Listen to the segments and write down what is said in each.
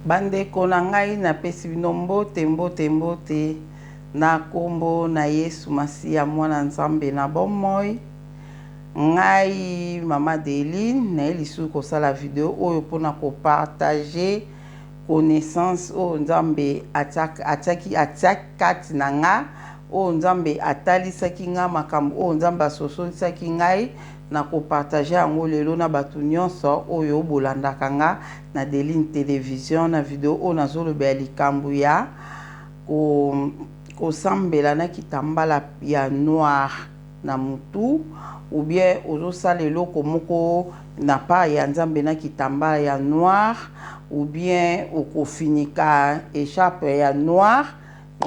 Bandeko na ngai napesi bino mbote na kombo na Yesu Masiya mwana Nzambe na bomoi. Ngai Mama Deline na lisu kosala video oyo pona ko partager connaissance o Nzambe ataki na nga o Nzambe atalisaki nga makambo o Nzambe asosolisaki ngai na ko partager yango lelo na batu nyonso oyo bolandaka nga na Deline Television na video o nazolobela likambo ya ko sambela na kitambala ya noir na mutu ou bien ozosala eloko moko na pa ya Nzambe na kitambala ya noir ou bien okofinika écharpe ya noir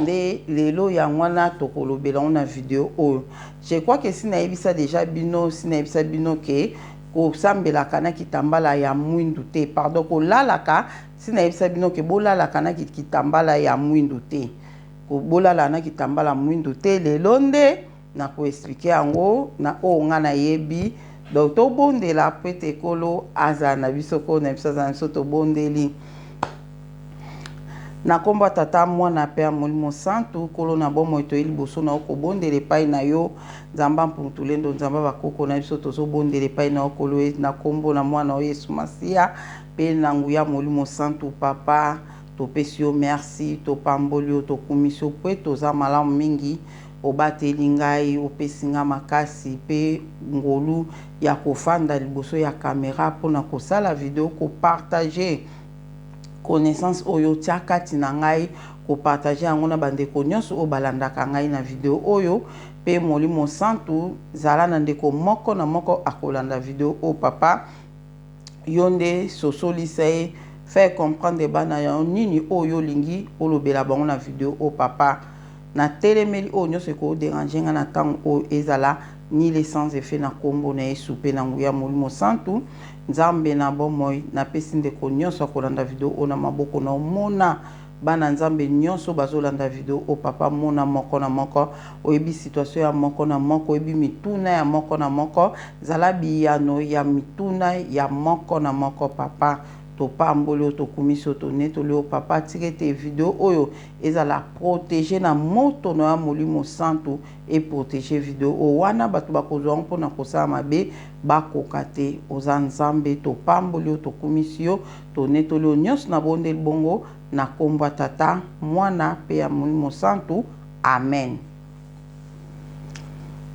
nde lelo ya mwana tokolobela na video oyo. Je crois que si naebisa déjà bino ke ko sambela kana kitambala ya mwindu te, pardon, ko lalaka si naebisa bino ke bolala kana kitambala ya mwindu te, ko bolala na kitambala mwindu te. Lelo nde na ko expliquer yango na o nga na yebi donc to bondela pete kolo aza na biso ko na biso za nso to bondeli na komba tata mwana pe Molimo Santu kolo na bomo to liboso na ko bondele pai na yo Nzamba mpuntulendo Nzamba bakoko na biso tozo bondele pai na okolo na kombo na mwana Yesu Masiya pe na nguya Molimo Santu papa to pesio merci to pambolio to kumisio pe toza malamu mingi obateli ngai opesinga makasi pe ngolu ya kofanda liboso ya kamera pona kosala video ko partager connaissance oyo tiakati na ngai ko partager yango na bandeko nyonso o balandaka ngai na video oyo pe Molimo Santu zala na ndeko moko na moko akolanda video o papa yonde sosolisa ye faire comprendre bana ya nini oyo lingi olobela bango na video o papa na telemeli o nyonso ko déranger nga na tango o ezala ni les sans effet na kombo na Yesu pe na nguya Molimo Santu Nzambe na bomoi na pesi ndeko nyonso kolanda video o na maboko na mona bana Nzambe nyonso bazolanda video o papa mona moko na moko oyebi situation ya moko na moko oyebi mituna ya moko na moko zala biyano ya mituna ya moko na moko papa to pambolo to kumiso to netolio papa tirete video oyo ezala protéger na moto na Molimo Santu et protéger video o wana batu bakozwa mpona kosala mabe bakokate oza Nzambe to pambolio to kumisio to netolio nyonso na bonde bongo na komba tata mwana pe ya Molimo Santu amen.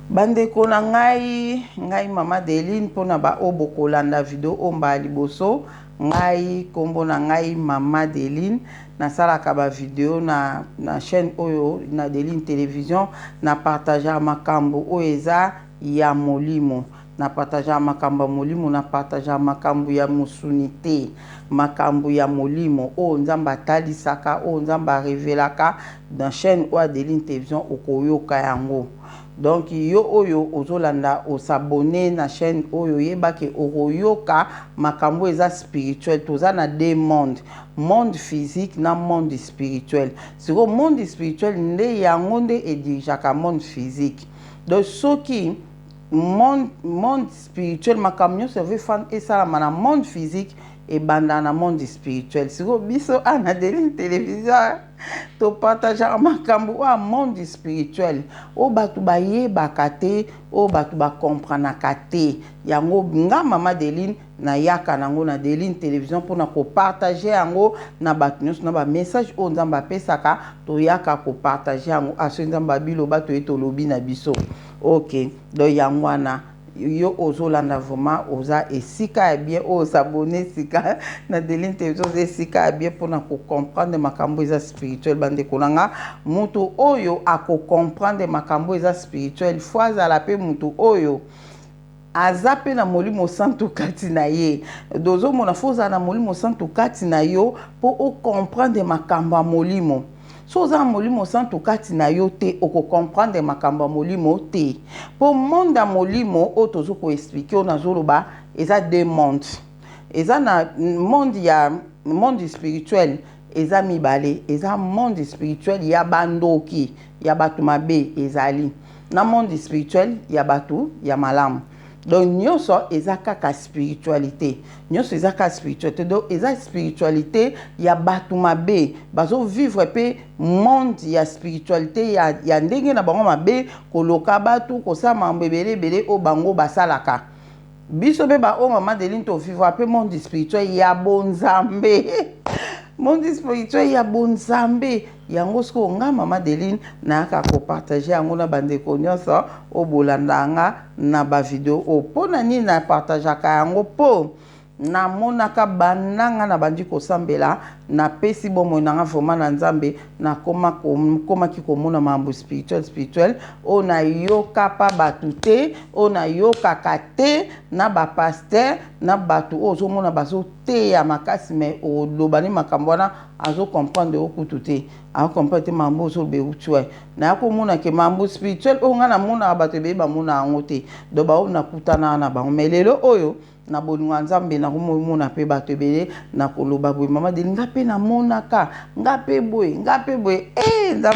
Bandeko na ngai Mama Deline pona ba obokolanda video o mba liboso ngai kombo na ngai Mama Deline nasalaka ba video na chaîne oyo na Deline Television na partager makambo oyo eza ya molimo na partager makambo molimo na partager makambo ya musunite makambo ya molimo o Nzamba talisaka o Nzamba revelaka dans chaîne oyo Deline Television okoyoka yango. Donc yo oyo ozolanda osabone na chaîne oyo yebake okoyoka makambo eza spirituel toza na deux mondes, monde physique na monde spirituel. Siko monde spirituel nde yango nde edirijaka monde physique. Donc soki monde spirituel makambo nyonso ve fan esalama na monde physique et banda na monde spirituel. Siko biso ana Deline Television to partage makambo a monde spirituel o batu bayebaka te o batu bakompranaka te yango nga Mama Deline na yaka nango na Deline Television pona ko partager yango na batu nyonso na ba message o Nzamba apesaka to yaka ko partager yango aso Nzamba bilo bato etolobi na biso. OK, do yango wana yo ozolanda vraiment oza esika ya bien o s'abonner sika na Deline Television esika ya bien pona ko comprendre makambo eza spirituel bandeko nanga mutu oyo ako comprendre makambo eza spirituel fois ala pe mutu oyo aza pe na Molimo Santu kati na ye dozo mona foza na Molimo Santu kati na yo po o comprendre makambo ya molimo. So za Molimo Santu kati na yo te oko comprendre makambo molimo te. Po monde ya molimo o tozo ko expliquer on azoloba eza deux mondes. Eza na monde spirituel eza mibale, eza monde spirituel ya bandoki, ya batu mabe ezali. Na monde spirituel ya batu ya malamu. donc nyonso eza kaka spiritualité nyonso eza kaka spiritualité donc eza spiritualité ya bato mabe bazo vivre pe monde ya spiritualité ya ndenge na bango mabe koloka bato kosala mambo ebele o bango basalaka biso be ba o mama Deline to vivre pe monde spirituel ya bonzambe monde spirituel ya bonzambe yango siko nga mama Deline na ka ko partager yango na bandeko nyonso o bolandanga na ba video o pona ni na partager ka yango po na monaka bananga na bandi kosambela na pesi bomo nanga vraiment na nzambe na koma ki komona mambo spirituel o na yoka pa batute o na yoka kate na ba pasteur na batu o zo mona bazo te ya makasi me o lobani makambo na azo comprendre o kutute a comprendre mambo zo be utwe na ko mona ke mambo spirituel o nga na mona batu be ba mona ngote do ba o na kutana na ba melelo oyo na bolingo nzambe na komona pe bato ebele na koloba boye mama Deline nga pe na monaka nga pe boye nzambe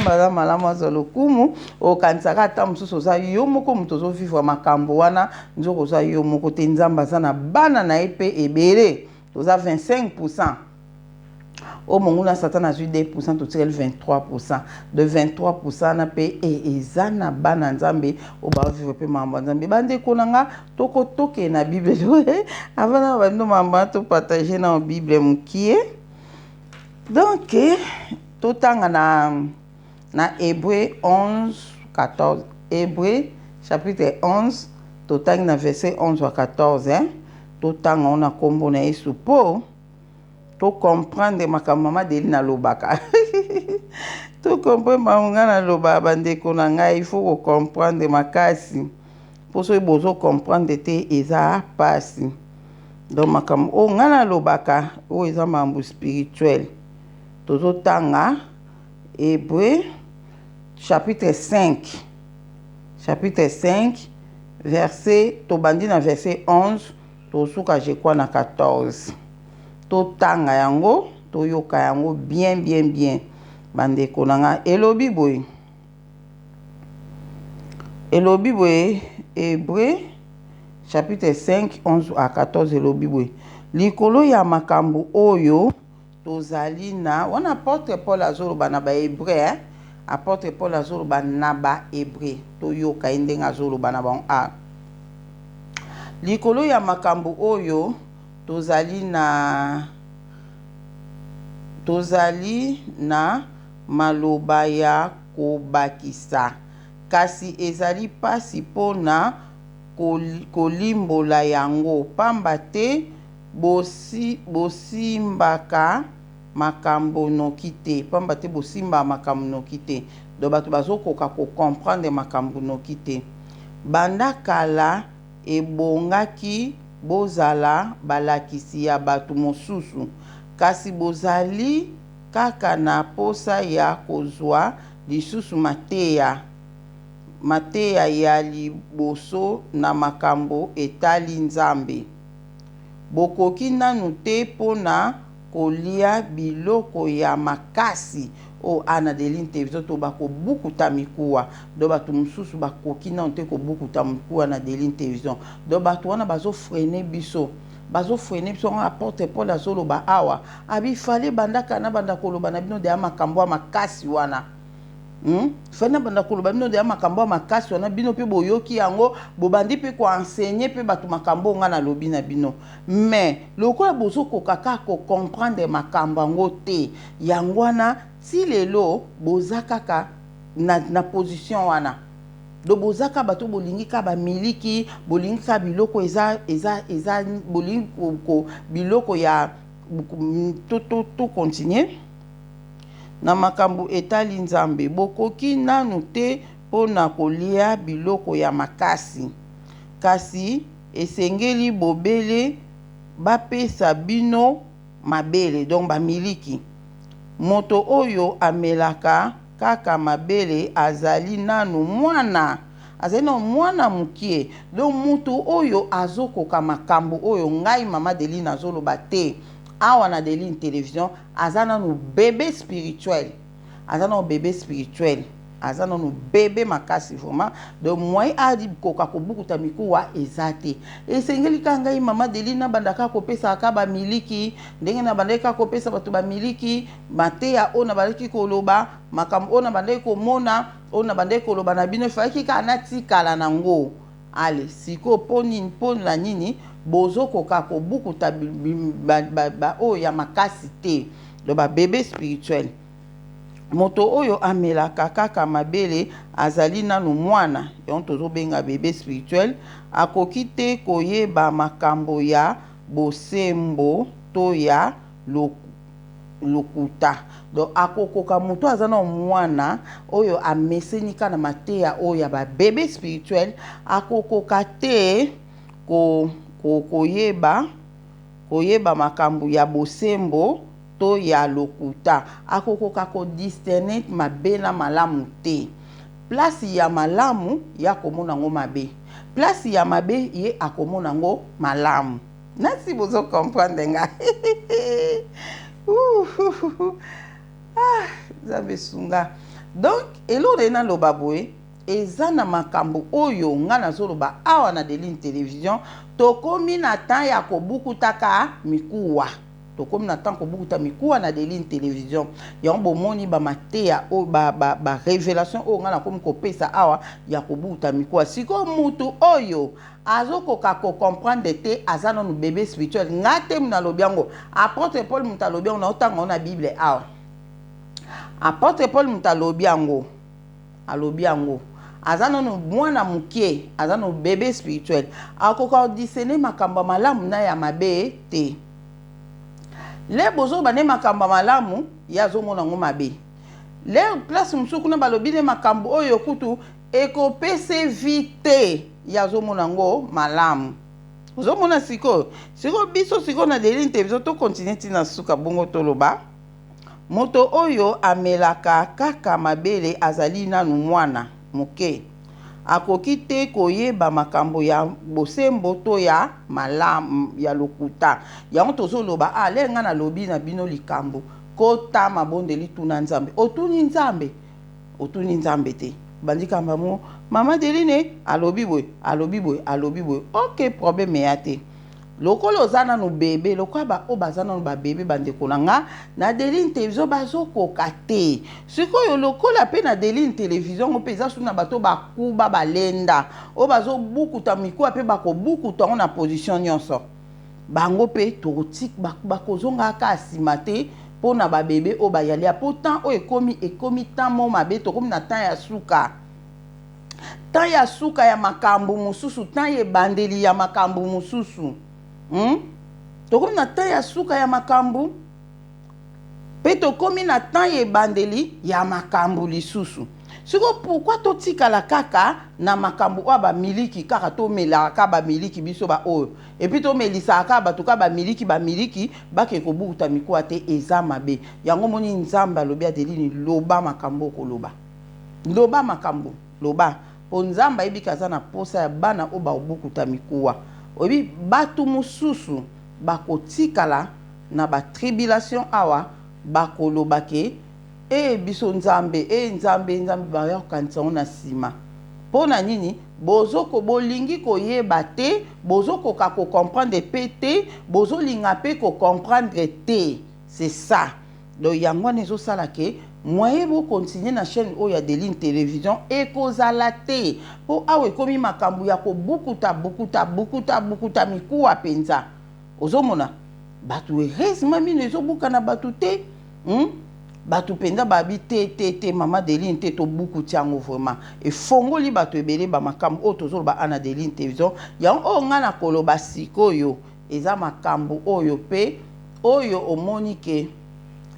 aza malamu aza lokumu okanisaka ata mosusu oza yo moko moto ozovivre makambo wana nzoko oza yo moko te nzambe aza na bana na ye pe ebele toza 25%. Au monguna Satan a eu 2%, tout le 23%. De 23% na pe ezana bana nzambe o ba vivre pe mamba nzambe. Bande konanga toko toke na Bible. Avant na bando mamba to partager na Bible mukie. Donc totanga na Hébreu 11:14. Hébreu chapitre 11 totanga na verset 11 à 14 hein. Totanga on a kombo na Yesu po to comprendre makamama Deline na lobaka to comprendre mamunga na loba bandeko na ngai il faut comprendre makasi poso bozo comprendre te eza pasi donc makam o ngana lobaka o eza mambo spirituel tozo tanga Hébreu chapitre 5 verset to bandi na verset 11 to suka je crois na 14 to tanga yango to yoka yango bien bandeko nanga elobi boye Hébreu chapitre 5 11 à 14 elobi boye likolo ya makambo oyo tozali na wana apôtre Paul azoloba na ba Hébreu hein? Apôtre Paul azoloba na ba Hébreu to yoka ndenge azoloba na ba a likolo ya makambo oyo tozali na maloba ya kobakisa kasi ezali pasi pona kolimbola yango pamba te bosimbaka makambo noki te pamba te bosimba makambo noki te do bato bazokoka comprendre makambo noki te banda kala ebongaki bozala balakisi ya bato mosusu kasi bozali kaka na posa ya kozwa lisusu mateya ya liboso na makambo etali nzambe bokoki nanu te pona kolia biloko ya makasi o ana Deline television to bakobukuta mikuwa do bato mosusu bakoki nanu te kobukuta mikuwa na Deline television do bato wana bazofrene biso apôtre Paul azoloba awa abifale bandaka na banda koloba na bino de ya makambo ya makasi wana fana banda koloba bino de ya makambo ya makasi wana bino pe boyoki yango bobandi pe ko enseigner pe bato makambo nga na lobi na bino mais lokola bozokoka kaka ko comprendre makambo yango te yango wana ti lelo boza kaka na position wana do bozaka bato bolingi ka ba miliki bolingi ka biloko eza bolingi ko biloko ya to continuer na makambo etali nzambe bokoki nanu te pona kolia biloko ya makasi kasi esengeli bobele bapesa bino mabele donc ba miliki moto oyo amelaka kaka mabele azali nanu mwana mukie do mutu oyo azokoka makambo oyo ngai mama Deline azoloba te awa na Deline television azana no bébé spirituel aza nanu bébé makasi vraiment donc moi adi koka kobukuta mikuwa ezate esengeli kanga mama Deline na bandaka kopesa ka miliki ndenge na bandeka kopesa bato ba miliki mateya ona baleki koloba makambo ona bandeki komona ona bandeki koloba na bino faki ka natikala nango ale siko poni la nini bozo koka kobukuta o ya makasi te do ba bébé spirituel moto oyo amelaka kaka mabele azali nanu mwana yon tozobenga bébé spirituel akoki te koyeba makambo ya bosembo to ya lokuta donc akokoka moto aza na mwana oyo amesenika na mateya oyo ya ba bébé spirituel akokoka te koyeba makambo ya bosembo to ya lokuta akokoka ko discerner mabe na malamu te place ya malamu ya komona ngo mabe place ya mabe ye akomona ngo malamu nasi bozo comprendre nga zabe sunga donc elore na loba boye eza na makambo oyo nga nazoloba awa na Deline Télévision tokomi na temps ya kobukutaka mikuwa tokomi na temps kobukuta mikuwa na Deline Télévision yango bomoni ba mateya o ba révélation o nga na komi kopesa awa ya kobukuta mikuwa siko mutu oyo azokoka ko comprendre te azana no bébé spirituel ngate mna lobiango apôtre Paul mutalobiango na otanga na Bible awa apôtre Paul mutalobiango alobiango azana no mwana mukie azana no bébé spirituel akoka discerner makambo malamu na ya mabe te le bozo bane makambo malamu yazo mona ngo mabe le place musuku na balobi ne makambo oyo kutu ekopese vite yazo mona ngo malamu ozo mona siko biso siko na Deline Télévision to continuer tina suka bongo toloba moto oyo amelaka kaka mabele azali nanu mwana muke akoki te koyeba makambo ya bosembo to ya malamu ya lokuta yango tozoloba alenga na lobi na bino likambo kota mabondeli tuna nzambe otuni nzambe te bandika mamo mama Deline alobi boy ok problème ya te lokolo zana no bébé lokwa o bazana no ba bébé bandeko nanga na Deline Télévision bazokoka te sikoyo lokola pe na Deline Télévision opeza suna bato bakuba balenda o bazobukuta mikuwa pe bakobukuta na position nyonso bango pe totik bakozonga ka sima te pona ba bébé o bayali pourtant o ekomi tant mo mabe to komi na temps ya suka temps ya suka ya makambo mususu temps ye bandeli ya makambo mususu tokomi na temps ya suka ya makambu pe tokomi na temps ye bandeli ya makambu lisusu siko pourquoi totikala kaka na makambu oyo bamiliki kaka tomelaka bamiliki biso ba oyo epuis tomelisaka bato ka bamiliki bake kobukuta mikuwa te eza mabe yango moni nzambe alobi ya Deline loba makambo okoloba loba makambo loba po nzambe ayebika aza na posa ya bana oyo baobukuta mikuwa obi batu mususu bakotikala na ba tribulation awa bakolobake biso nzambe baya kokanisa ngo na sima pona nini bozoko bolingi koyeba te bozokoka ko comprendre pe te bozolinga pe ko comprendre te c'est ça donc yango nezosala ke moye bo continuer na chaîne oyo ya Deline Télévision ekozala te po awe komi makambo ya kobukuta mikuwa penza ozomona batu heureusement mino ezobuka na batu te batu penza babi te mama Deline te to buku tiango vraiment e fongoli batu ebele ba makambo o tozoloba ana Deline Télévision yango o nga na koloba sikoyo eza makambo oyo pe oyo omonike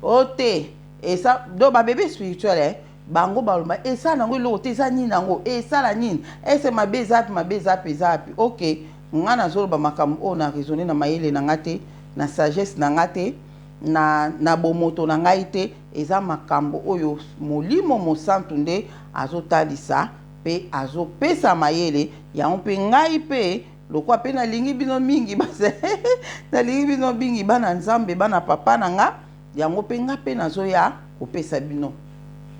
ote esa do ba bébé spirituel bango baloma esa nango lo te eza nini nango esala nini ese mabe zapi ok nga na zoloba makambo o na raisonner na mayele na ngate na sagesse na ngate na bomoto na ngai te eza makambo oyo molimo mosantu nde azotalisa pe azopesa mayele yango pe ngai pe lokwa pe nalingi bino mingi base nalingi bino mingi bana nzambe bana papa na nga yango pe nga pe nazoya kopesa bino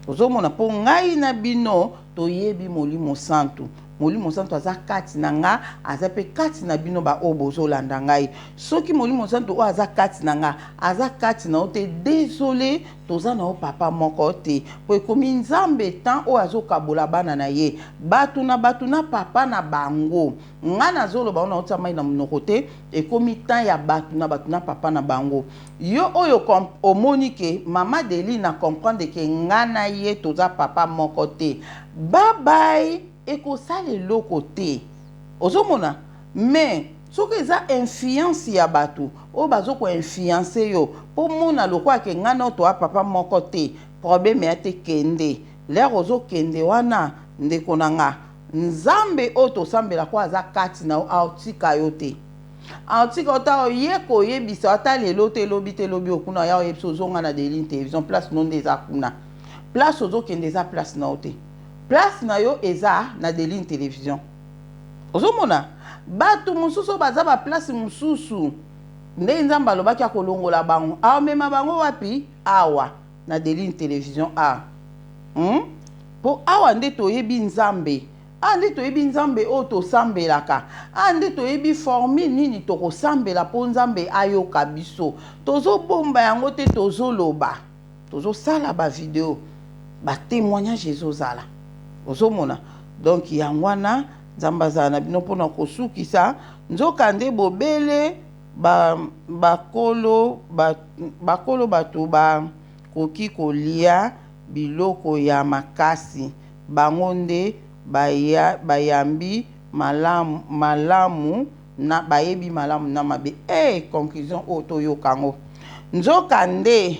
ozomona po ngai na bino toyebi Molimo Santu. Molimo Santu aza kati na nga, aza pe kati na bino ba o bozolanda ngai. Soki Molimo Santu o aza kati na nga, aza kati na o te, désolé toza na o papa moko te. Po ekomi Nzambe tan o azokabola bana na ye. Batu na papa na bango. Nga nazoloba ona ota mai na monoko te, ekomi tan ya batu na papa na bango. Yo oyo omoni ke mama Deli na comprendre ke nga na ye toza papa moko te. Bye bye. Eko sale loko te. Ozomona, mais soki eza influence ya batu, o bazo ko influence yo, po mona lokwa ke ngana to a papa moko te, problème ya te kende. Lère ozo kende wana ndeko na nga. Nzambe o to sambela kwa aza kati na autika yo te. Autika ota ye ko yebisa ata lelo te lobi okuna ya yebisa ozonga na Deli télévision place non des akuna. Place ozo kende za place na ote. Place na yo eza na Deli télévision. Ozomona batu mususu baza ba place mususu nde Nzamba lobaki akolongola bango amema bango wapi awa na Deli télévision a po awa nde toyebi Nzambe nde toyebi Nzambe o to sambelaka nde toyebi formule nini toko sambela po Nzambe ayoka biso tozo bomba yango te tozo loba tozo sala ba video ba témoignage ezozala. Ozomona donc yangwana Nzamba za na bino pona kosukisa nzoka nde bobele bakolo batu ba koki kolia biloko ya makasi bango nde bayambi malamu na bayebi malamu na mabe. Conclusion oto yokango nzoka nde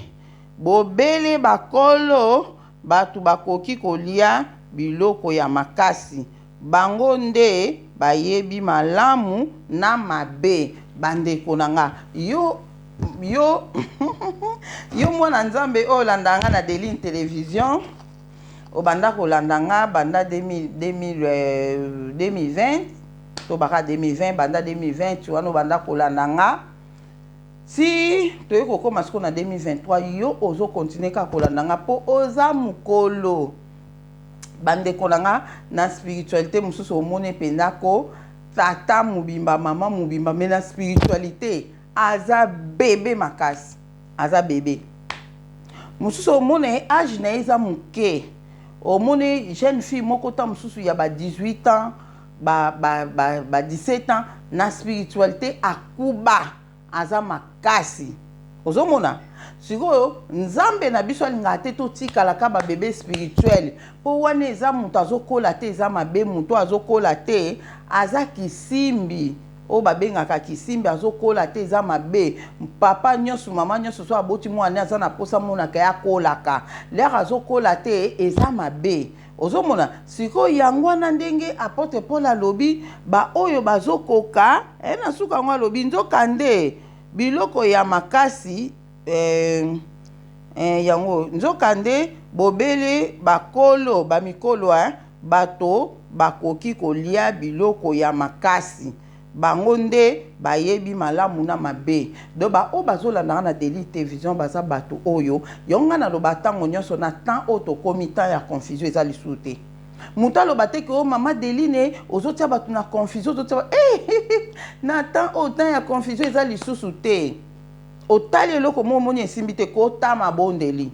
bobele bakolo batu bakoki kolia biloko ya makasi bango nde bayebi malamu na mabe. Bandeko nanga yo mwana Nzambe o landanga na Deli télévision o banda ko landanga banda 2020 to baka 2020 banda 2020 wana banda ko landanga si to ko koma siko na 2023 yo ozo continuer ka ko landanga po oza mukolo. Bandeko nanga na spiritualité mususu omone pendako tata mubimba mama mubimba mais na spiritualité aza bébé makasi aza bébé mususu omone âge na eza muke omone jeune fille moko ta mususu ya ba 18 ans ba 17 ans na spiritualité akuba aza makasi. Ozomona sikoyo Nzambe na biso alinga te totikala ka ba bébé spirituel po wana eza mutu azokola te eza mabe mutu azokola te aza kisimbi o babengaka kisimbi azokola te eza mabe papa nyonso mama nyonso so aboti mwana aza na posa monaka ya kolaka lere azokola te eza mabe. Ozomona sikoyo yango wana ndenge apote Paul alobi ba oyo bazokoka na suka ngo alobi nzoka nde biloko ya makasi yango nzoka nde bobele bakolo bamikolo bato bakoki kolia biloko ya makasi bango nde bayebi malamu na mabe. Do ba o bazolanda na Deli télévision baza bato oyo yonga na loba tango nyonso na temps o to komita ya confusion eza lisute muta loba te ke o mama Deli ne ozotia bato na confusion ozotia na temps o temps ya confusion eza lisusu te otali eloko momoni esimbi te kotama bondeli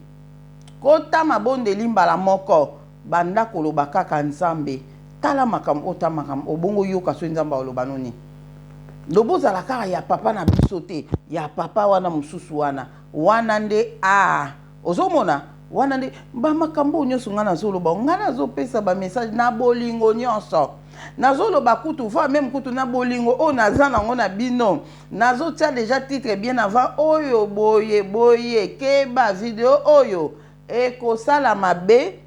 mbala moko banda koloba kaka Nzambe tala makambo otama makambo obongo yoka so Nzambe oloba noni lobozala kaka ya papa na biso te ya papa wana mususu wana nde ozomona wana nde ba makambo nyonso nga nazoloba nga nazopesa ba message na bolingo nyonso nazoloba kutu va même kutu na bolingo o naza nango na bino nazotia déjà titre bien avant oyo boye keba video oyo ekosala mabe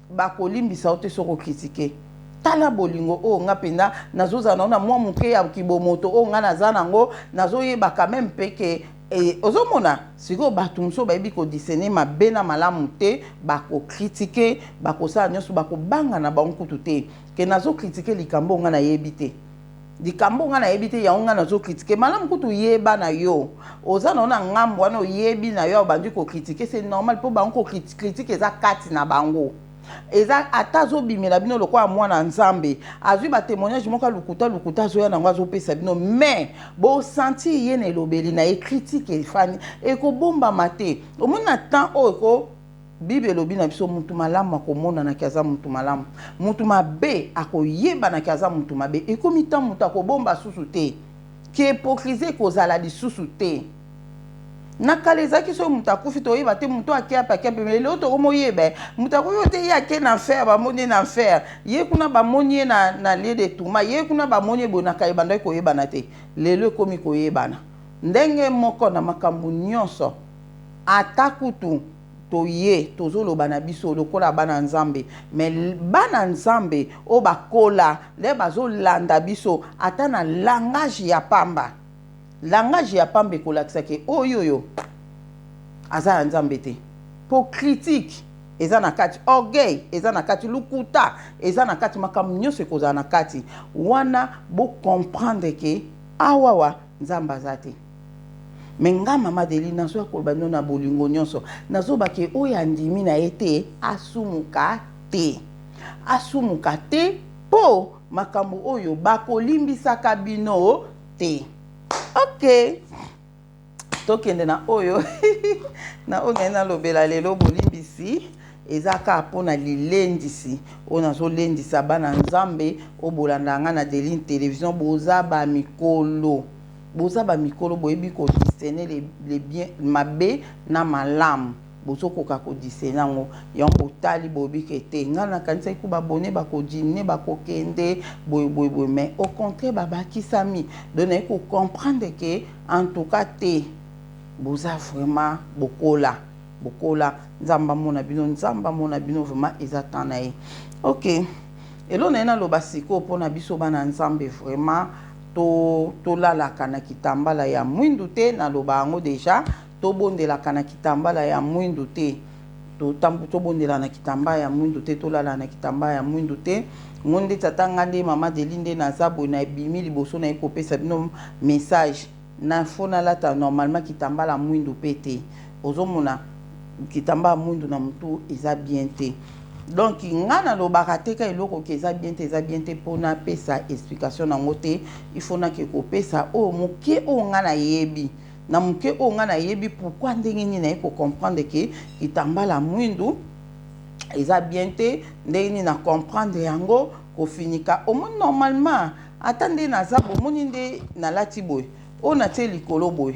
bakolimbisa ote soko critiquer tala bolingo o nga penda nazoza na mwa muke ya kibomoto o nga naza nango nazoyeba quand même peke ozomona siko bato muso bayebi ko discerner mabe na malamu te bako critiquer bako sala nyonso bako banga na bango kutu te ke nazo critiquer likambo nga na yebi te likambo nga na yebi te ya nga na zo critiquer malamu kutu yeba na yo oza na ona ngambo wana oyebi na yo bandi ko critiquer c'est normal po bango ko critiquer eza kati na bango eza ata zo bimela bino lokwa mwana nzambe azwi ba témoignage moka lukuta zo ya nango azopesa bino mais bo senti ye na elobeli na e critique fani e ko bomba mate omona temps oyo Bible lobi na biso mutu malamu akomona na kiaza mutu malamu mutu mabe akoyeba na kiaza mutu mabe ekomi tant mutu akobomba susu te ki hypocrisie kozala lisusu te nakala ezaki so mutu akufi toyeba te mutu akeapa mais lelo tokomoyeba mutu akoyo te ye ake na enfer bamoni na enfer ye kuna bamoni ye na lie de tuma ye kuna bamoni ye boye na kayeba ndo koyebana te lelo ekomi koyebana ndenge moko na makambo nyonso ata kutu toye tozoloba na biso lokola bana nzambe mais bana nzambe o bakola le bazolanda biso ata na langage ya pamba kolakisa ke oyoyo aza ya nzambe te po critique eza na kati orgueil eza na kati lukuta eza na kati makambo nyonso ekozala na kati wana bo comprendre ke awawa nzambe aza te menga mama Deline nazo koloba bino na bolingo nyonso nazo bake oyo andimi na ete asumuka te po makambo oyo bakolimbisaka bino te. Ok, tokende na oyo na oyo na lobela lelo bolimbisi ezaka pona lilendisi o nazo lendisa bana nzambe obolanda nga na Deline télévision boza ba mikolo boyebi ko discerner les bien mabe na malamu bozo koka ko discerner ngo yango tali boyebi ke te nga na kanisa ku babone bakodine bakokende boye mais au contraire babakisami donner ko comprendre que en tout cas te boza vraiment bokola nzamba mona bino vraiment ezatana ye. Ok, elo na loba siko pona biso bana nzambe vraiment to lalaka na kitambala ya mwindu te na loba yango deja to bondelaka na kitambala ya mwindu te to bondela na kitambala ya mwindu te to lala na kitambala ya mwindu te ngonde tatanga nde mama Deline na zabo na bimi liboso na ekopesa bino message na fona lata normalement kitambala mwindu pete ozomona kitambala mwindu na mutu eza bien te. Donc ngana lobaka te ka eloko ke eza bien te pona pesa explication nango te il faut na ke kopesa o moke o ngana yebi na moke o ngana yebi pourquoi ndenge ni na ko comprendre ke kitambala mwindu eza bien te ndenge ni na comprendre yango ko finika au moins normalement attendez na zabo moni nde na lati boy o na te likolo boy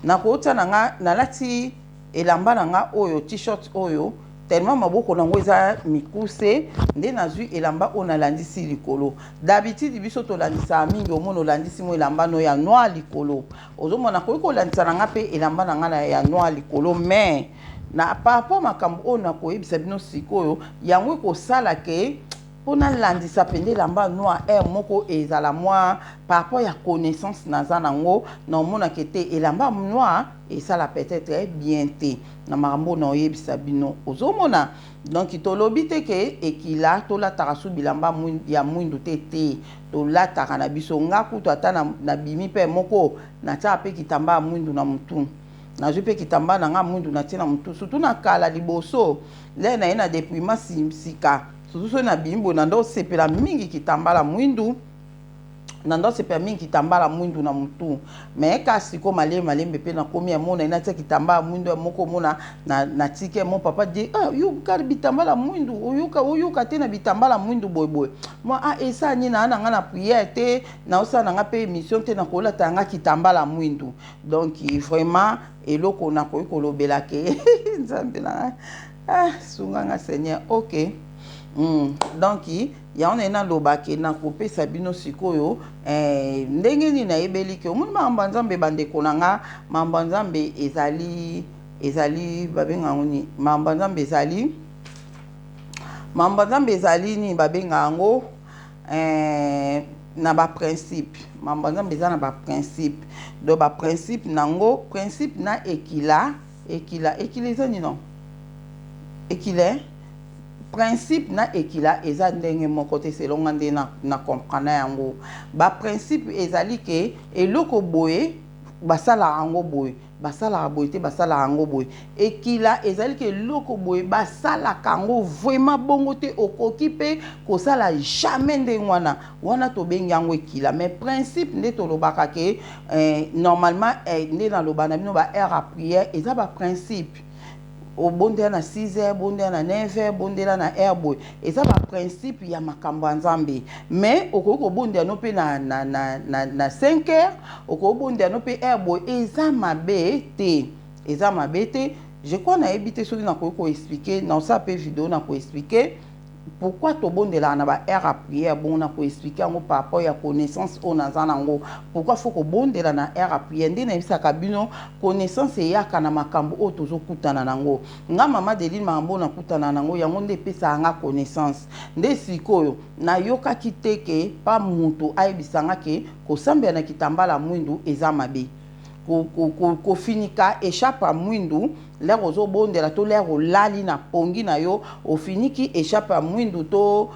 na ko tana nga na lati elamba na nga oyo t-shirt oyo tellement maboko nango eza mikuse nde nazwi elamba o nalandisi likolo d'habitude biso tolandisa mingi omono olandisi mo elamba no ya noir likolo ozomona koki kolandisa nanga pe elamba nanga na ya noir likolo mais na par rapport makambo o na koyebisa bino sikoyo yango ekosala ke pona landisa pende elamba noir moko ezala mwa par rapport ya connaissance naza nango na omona ke te elamba noir esala peut-être bien te na makambo na oyebisa bino ozomona donc tolobi te ke ekila tolataka su bilamba ya mwindu te tolataka na biso nga kutu ata na bimi pe moko natia pe kitamba mwindu na mutu nazwi pe kitamba na nga mwindu natia na mutu surtout na kala liboso le na ye na dépouillement sika surtout so na bimbo nando sepela mingi kitambala mwindu nando sepela mingi kitambala mwindu na mutu mais kasi ko malembe pe na komi ya mona ina tia kitambala mwindu ya moko mona na tike mon papa dit yuka bitambala mwindu oyuka te na bitambala mwindu boy moi esa ni na nga na prière te na osa na nga pe émission te na kola tanga kitambala mwindu donc vraiment eloko na koyi kolobela ke nzambe na sunganga Seigneur. Ok. Donc ya on ena lobake na kopesa bino sikoyo ndenge ni na ebeli ke omoni mamba nzambe bandeko nanga mamba nzambe ezali babenga ngoni mamba nzambe ezali ni babenga ngo na ba principe mamba nzambe za na ba principe do ba principe nango principe na ekila ezani non ekile principe na ekila eza ndenge moko te selon ngande na comprendre yango. Ba principe ezali ke eloko boye basala yango boye, basala boye te basala yango boye. Ekila ezali ke eloko boye basala kango vraiment bongo te okoki pe kosala jamais ndenge wana to bengi yango ekila. Mais principe nde to lobaka ke normalement nde na lobana bino ba heure à prière eza ba principe. Au bonde na 6h, bonde na 9h, bonde na heure boy. Et ça va principe ya makambo nzambe. Mais au bonde no pe na 5h, au bonde no pe heure boy. Et ça m'a bête. Et ça m'a bête. Je crois na habité sur na ko expliquer dans ça pe vidéo na ko expliquer pourquoi to bonde là na ba heure à prière bon na ko expliquer ngo par rapport ya connaissance on nango. Pourquoi faut ko bonde là na heure à prière ndi na bisa kabino connaissance ya kana makambo o tozo kutana nango. Nga mama Deline mambo na kutana nango yango nde pesa nga connaissance. Nde sikoyo na yoka kiteke pa mutu aibisanga ke ko sambya na kitambala mwindu eza mabe. Ko finika échappe à mwindu l'air ozo bonde la to l'air lali na pongi na yo o finiki échappe à mwindu to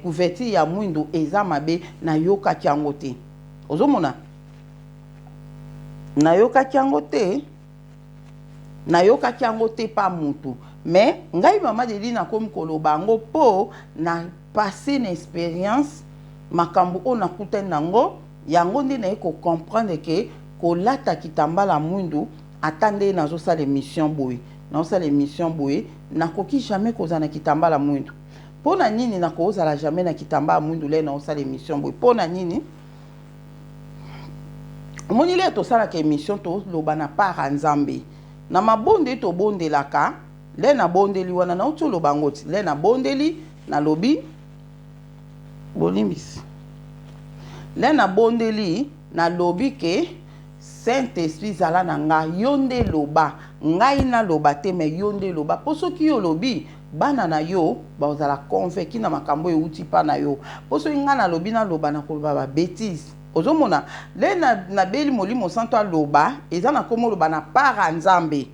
couverture ya mwindu eza mabe na yoka kiango te ozo mona na yoka kiango te pa mutu. Mais ngai mama Deline na komi koloba ngo po na passé na expérience makambo o na kutana nango yango nde na ko comprendre que kolata kitambala mwindu atande nazo sala émission boy nazo sala émission boy nakoki jamais kozana kitambala mwindu pona nini nakozala jamais na kitambala mwindu le nazo sala émission boy pona nini moni le to sala ka émission to loba na para nzambe na mabonde to bondelaka le na bondeli wana na uto loba ngoti le na bondeli na lobi bolimbisi le na bondeli na lobi ke Saint-Esprit zala na nga yonde loba ngai na loba te me yonde loba poso ki yo lobi bana na yo ba zala convaincu na makambo euti pa na yo poso nga na lobi na loba na koloba ba bêtise ozomona le na beli molimo santo loba eza na komo loba na para nzambe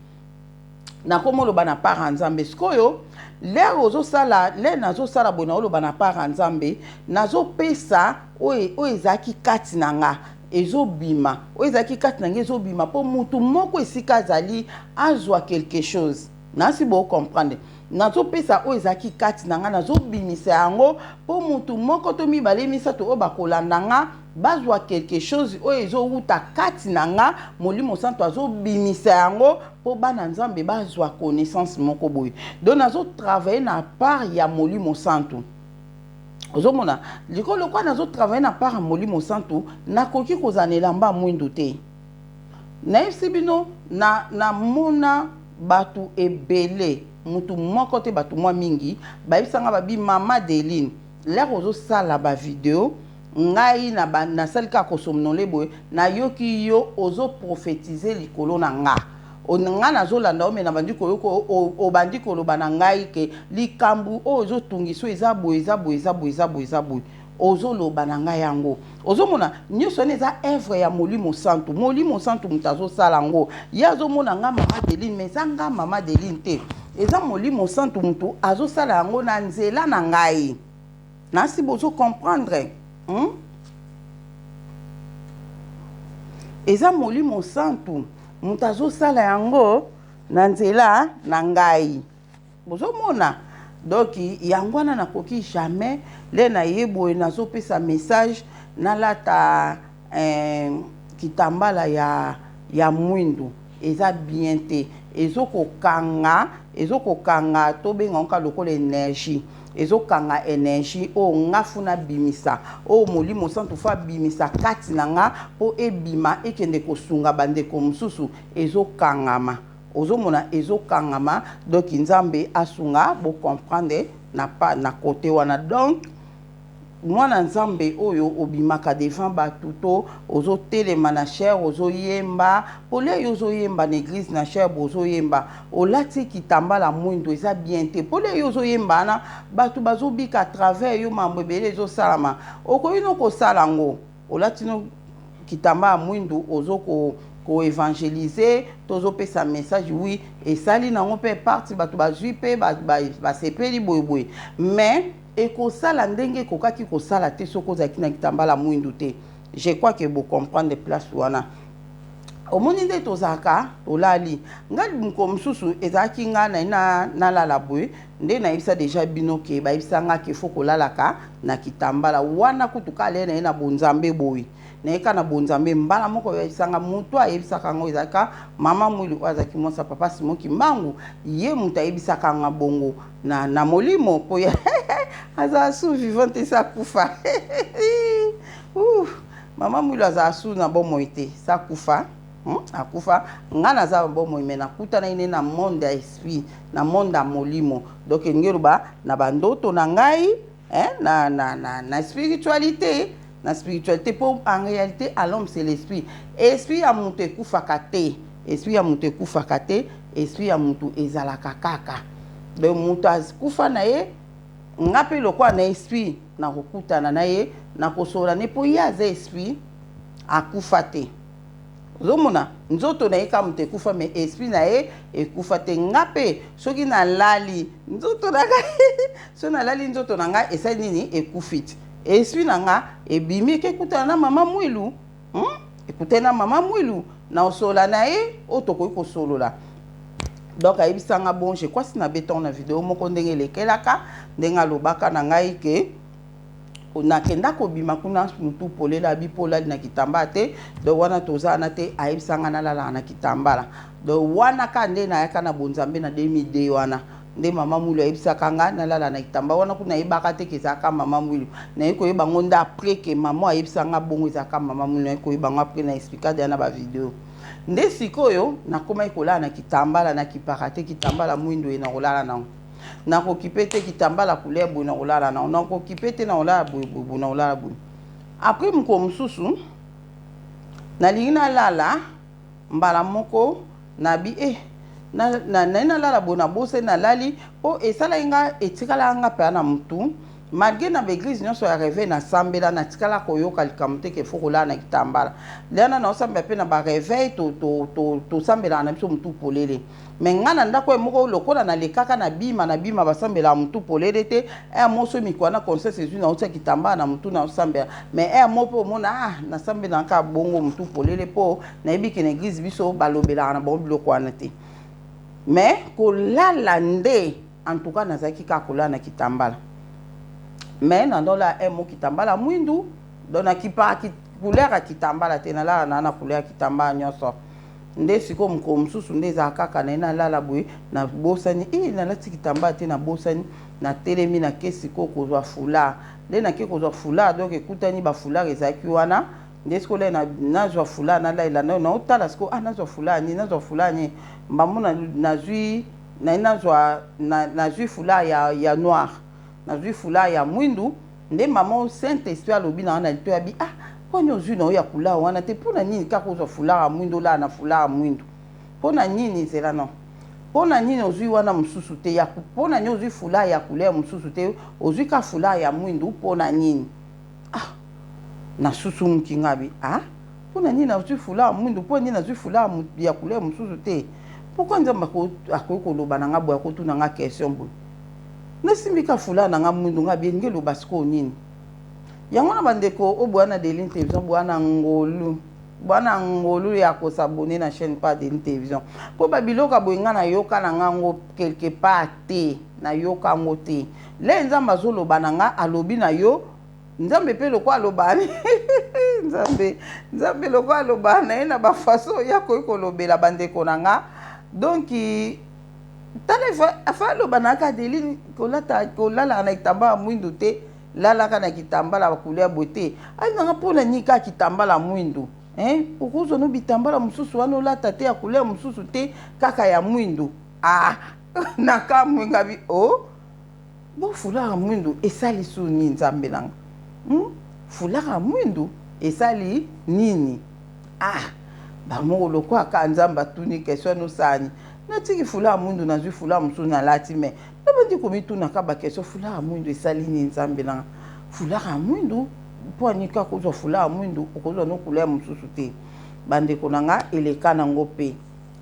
na komo loba na para nzambe skoyo le ozo sala le nazo sala bona loba na para nzambe nazo pesa o ezaki kati na nga ezobima oezaki kati na nge ezobima po mutu moko esika zali azwa quelque chose nasi bo comprendre nazo pesa oezaki kati na nga nazobimisa yango po mutu moko to mibale misato o bakolanda nga bazwa quelque chose o ezowuta kati na nga molimo santo azobimisa yango po bana nzambe bazwa connaissance moko boye donc nazo travailler na part ya molimo santo. Ozomona likolo kwa nazo travailler na part molimo santo nakoki kozanela mba mwindu te na bino na mona batu ebele mutu moko te batu mwa mingi bayisanga babi mama Deline l'air ozo sala ba video ngai na salika kosomnole boye na yoki yo ozo prophétiser likolo na nga onanga nazolanda omena bandiko yoko obandiko loba na ngai ke likambu ozo tungiso eza boye ozo loba na ngai yango ozomona nyoso eza œuvre ya molimo santo mutazo sala ngo yazo mona nga mama Deline mais nga mama Deline te eza molimo santo mutu azo sala yango na nzela na ngai nasi bozo comprendre eza molimo santo mutazo sala yango na nzela na ngai bozo mona donc yango na nakoki jamais le na yebo nazo pesa message na lata kitambala ya mwindu eza bien te ezokokanga to benga nka lokola énergie ezokanga énergie o ngafuna bimisa o molimo santo fa bimisa kati na nga po ebima ekende kosunga bandeko mususu ezokangama ozomona ezokangama donc nzambe asunga bo comprendre na côté wana donc mwana nzambe oyo obimaka devant batuto ozo telema na cher ozo yemba pole yozo yemba na église na cher bozo yemba olati kitambala mwindu eza bien te pole yozo yemba na batu bazobika à travers yo mambo ebele ezo salama okoyino ko salango olati no kitambala mwindu ozo ko évangéliser tozo pe sa message oui et sali na on peut parti ba to ba jupe ba sepeli boy mais et ko sala ndenge ko kaki ko sala te soko za kina kitambala mwindu te. Je crois que vous comprenez de place wana. Au monde de tozaka olali ngali mko msusu ezaki nga na lala boy nde na ibisa déjà binoke ba ibisa nga ke foko lalaka na kitambala wana kutuka le na bonzambe boy na eka na bonzambe mbala moko ya isanga mutu ayebisa kango ezaka mama mwili wazaki mosa papa simoki mbangu ye mutu ayebisa kanga bongo na molimo po ya aza su vivante sa kufa mama mwili aza su na bomo ite sa kufa akufa ngana za bomo imena kuta na ine na monde ya esprit na monde ya molimo donc ngeruba na bandoto na ngai na spiritualité. La spiritualité, pour en réalité, à l'homme, c'est l'esprit. Esprit a monté koufakate. Esprit a monté koufakate. Esprit a monté ezalakakaka. Donc, monté koufanaye, ngape le quoi na esprit, na rokuta na naye, na kosola ne po yaze esprit a koufate. Zomona, nzoto na ye ka monté koufa, mais esprit na ye e koufate ngape. Soki na lali, nzoto na ga, so na lali nzoto na nga, esa nini e koufite. Esprit nanga ebimi ke kutana na mama mwilu ekutena mama mwilu na osola na ye otoko ko solola donc ayibisanga bon je crois si na beton na vidéo moko ndenge lekelaka ndenga lobaka na ngai ke onakenda ko bima kuna mutu polela bipola na kitamba te donc wana tozana te ayibisanga na lala na kitambala donc wana ka nde na yaka na bonzambe na 2002 wana nde mama mwilu ayebisaka nga nalala na kitamba wana kuna yebaka te ke ezalaka mama mwilu naye koyeba ngo nde apres ke mama ayebisanga bongo ezalaka mama mwilu naye koyeba ngo apres na explika deya na bavideo nde sikoyo nakomaki kolala na kitambala nakipaka te kitambala mwindu ye na kolala nango nakokipe te kitambala couleur boye na kolala nango nakokipe te na kolala boye na kolala boye apres moko mosusu nalingi nalala mbala moko nabi na lala bona bose na lali po esala inga etikala nga pe na mutu malgré na l'église nyonso ya réveil na sambela na tikala koyoka likamte ke foko la na kitambala lena na osamba pe na ba réveil to sambela na biso mutu polele mais ngana ndako moko lokola na lekaka na bima basambela mutu polele te moso mikwana conseil ezu na otsa kitambala na mutu na osambela mais mopo mona na sambela nka bongo mutu polele po na ebiki na église biso balobela na bon biloko wana te. Mais kolala nde en tout cas nazaki ka kolala na kitambala mais nandola mo kitambala mwindu dona kipa couleur ya kitambala te nalala na couleur ya kitambala nyonso nde siko mko msusu nde za kaka na lala boye na bosani nalati kitambala te na bosani na telemi na kesiko kozwa fula nde na ke kozwa fula donc ekutani ba fula ezaki wana nde siko le nazwa fula na laila na otala siko nazwa fula ni nazwa fula ni mbamona nazwi fula ya noir nazwi fula ya mwindu nde mama Saint Esprit alobi na wana lito ya bi poni ozwi na ya kula wana te pona nini kaka ozwa fula ya mwindu la na fula ya mwindu pona nini zela no pona nini ozwi wana mususu te ya pona nini ozwi fula ya couleur mususu te ozwi ka fula ya mwindu pona nini na susu mkingabi pona nini ozwi fula ya mwindu pona nini ozwi fula ya couleur mususu te. Pourquoi nzamba akoki koloba na nga boya kotuna nga question boye nasimbika fula na nga mwindu nga bienge loba siko nini yango na bandeko oboya na Deline Télévision boya na ngolu ya kosabone na chaîne pa Deline Télévision po babiloka boye nga na yoka na nga ngo quelque part te na yoka ngo te le nzamba azoloba na nga alobi na yo nzambe pe lokwa aloba nzambe lokwa aloba na ye na bafaso ya koki kolobela bandeko na nga donc tala afa aloba na ka Deline kolala na kitambala mwindu te lalaka na kitambala ba couleur beauté nanga mpona nini ka kitambala mwindu okozwa bitambala mosusu wana olata te ya couleur mosusu te kaka ya mwindu na kamwe ngabi bo fulaka mwindu esali su nini nzambe nanga fulaka mwindu esali nini bamoko lokwa ka nzamba tuni question nosani natiki fula mwindu nazwi fula musu na lati me nabandi komituna ka ba question fula mwindu esali nini nzambe nanga fulaka mwindu po anika kozwa fula mwindu okozwa no couleur mususu te bandeko nanga eleka nango pe.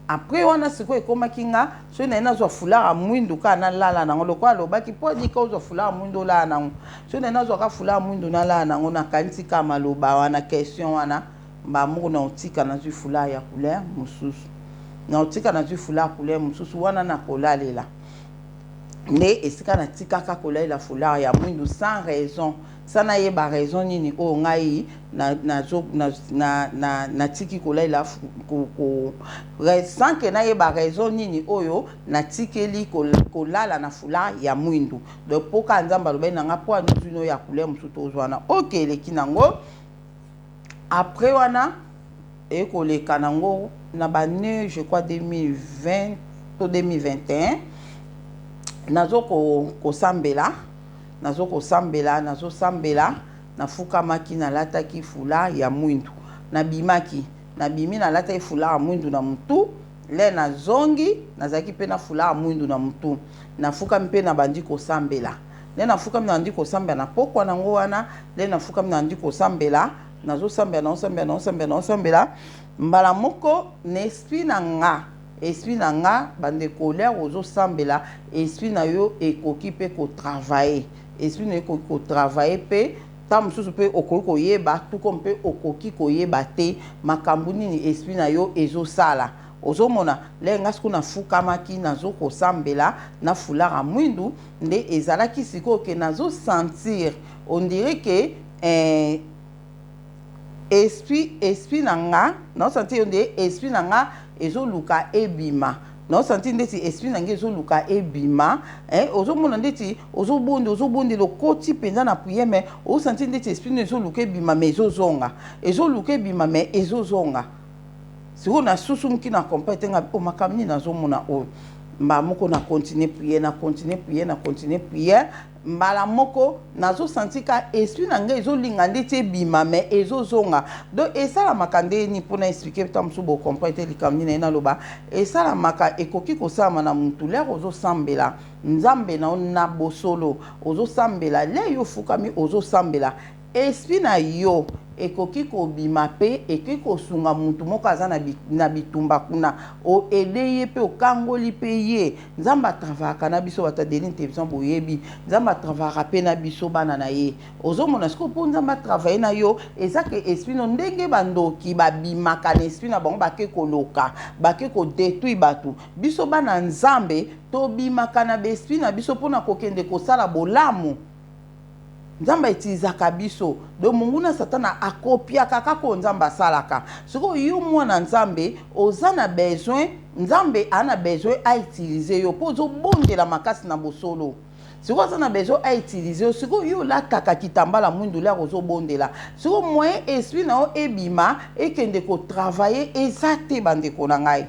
Après wana siko ekomaki nga so na ina zo fulard a mwindu ka na lala nango lokwa lobaki po di ko zo fulard mwindu la nango so na ina zo ka fulard mwindu na lala nango na kanti ka maloba wana question wana ba moko na otika na zu fulard ya couleur mususu na otika na zu fulard couleur mususu wana na kolalela ne esika na tika ka kolalela fulard ya mwindu sans raison sana yeba raison nini o ngai na tiki kolalela ko sans que na yeba raison nini oyo na tikeli kolala na fulard ya mwindu de poka nzamba lobe na nga po anuzuno ya couleur mususu ozwana OK leki nango après wana ekoleka nango na bane je crois 2020 to 2021 nazo ko sambela nazo sambela na fukamaki na lataki fulard ya mwindu na bimaki na bimi na lataki fulard ya mwindu na mutu le na zongi nazaki pe na fulard ya mwindu na mutu na fukami pe na bandi ko sambela le na fukami na bandi ko sambela na pokwa nango wana le na fukami na bandi ko sambela nazo sambela mbala moko na esprit na nga bande colère ozo sambela esprit na yo ekoki pe ko travailler esprit na yo ko travailler pe ta mususu pe okoki koyeba tout comme pe okoki koyeba te makambo nini esprit na yo ezo sala ozomona le nga siku na fukamaki nazo ko sambela na fulard a mwindu nde ezalaki siko ke nazo sentir on dirait que esprit na nga na sentir on dirait esprit na nga ezo luka ebima no senti ndeti esprit na ngezo luka ebima ozomona ndeti ozobondi lokoti penza na prière mais o senti ndeti esprit ezo luka ebima mais ezo luka ebima mais ezozonga siko na susu mki na compete nga o makamni nazomona o mba moko na continuer prière mbala moko nazo senti ka esprit na ngai ezolinga ndeti ebima mais ezozonga donc esala makande ni pona expliquer tam so bo comprendre likamni na ina loba esala maka ekoki kosama na mutu lero ozosambela nzambe na bosolo ozosambela le yo fukami ozosambela esprit na yo ekoki kobima pe ekoki kosunga mutu moko aza na bitumba kuna o eleye pe okangoli pe ye nzamba travaka na biso bata deli télévision boyebi nzamba travaka pe na biso bana na ye ozomona siko po nzamba travailler na yo ezake esprit no ndenge bandoki babimaka na esprit na bango bake koloka bake ko détruire batu biso bana nzambe to bimaka na esprit na biso pona kokende kosala bolamu nzamba itilizaka biso do munguna satana akopia kaka ko nzamba salaka siko yo mwana nzambe ozana besoin nzambe ana besoin a utiliser yo pozo bondela makasi na bosolo siko ozana besoin a utiliser yo siko yo lataka kitambala mwindu la ozo bondela siko moyen esprit na o ebima ekende ko travailler ezate bandeko na ngai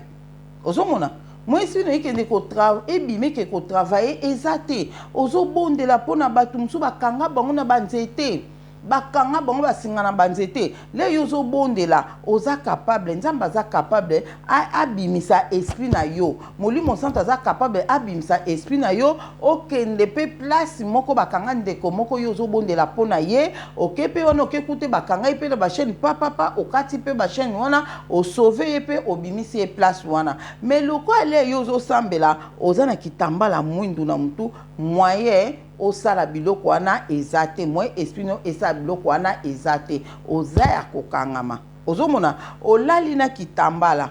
ozomona moi si nous ekende ko ebime ke ko travailler ezate ozo bondela pona batu musu bakanga bango na banzete bakanga bango basingana banzete le yozo bondela oza capable nzamba za capable abimisa esprit na yo molimo santa za capable abimisa esprit na yo okende pe place moko bakanga ndeko moko yozo bondela pona ye okepe wana okekute bakanga pe na ba chaîne papa okati pe ba chaîne wana o sauver pe obimisi e place wana mais loko ale yozo sambela oza na kitambala mwindu na mutu moyen osala biloko wana ezate moi esprit no esala biloko wana ezate oza ya kokangama ozomona olali na kitambala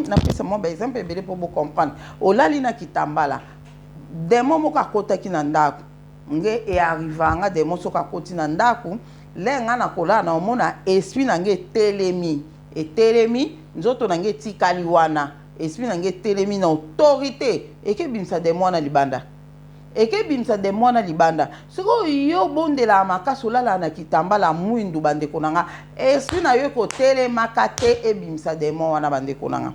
na pesa mo ba exemple ebele po bo comprendre olali na kitambala demo moko akotaki na ndako nge e arrivanga demo soka akoti na ndako lenga na kolala na omona esprit na nge telemi nzoto na nge tikali wana esprit na nge telemi na autorité ekebimisa demo na libanda ekebimisa de mwana libanda siko yo bondela makasi olala na kitambala mwindu bandeko nanga esprit na yo kotelemaka te ebimisa de mwana bandeko nanga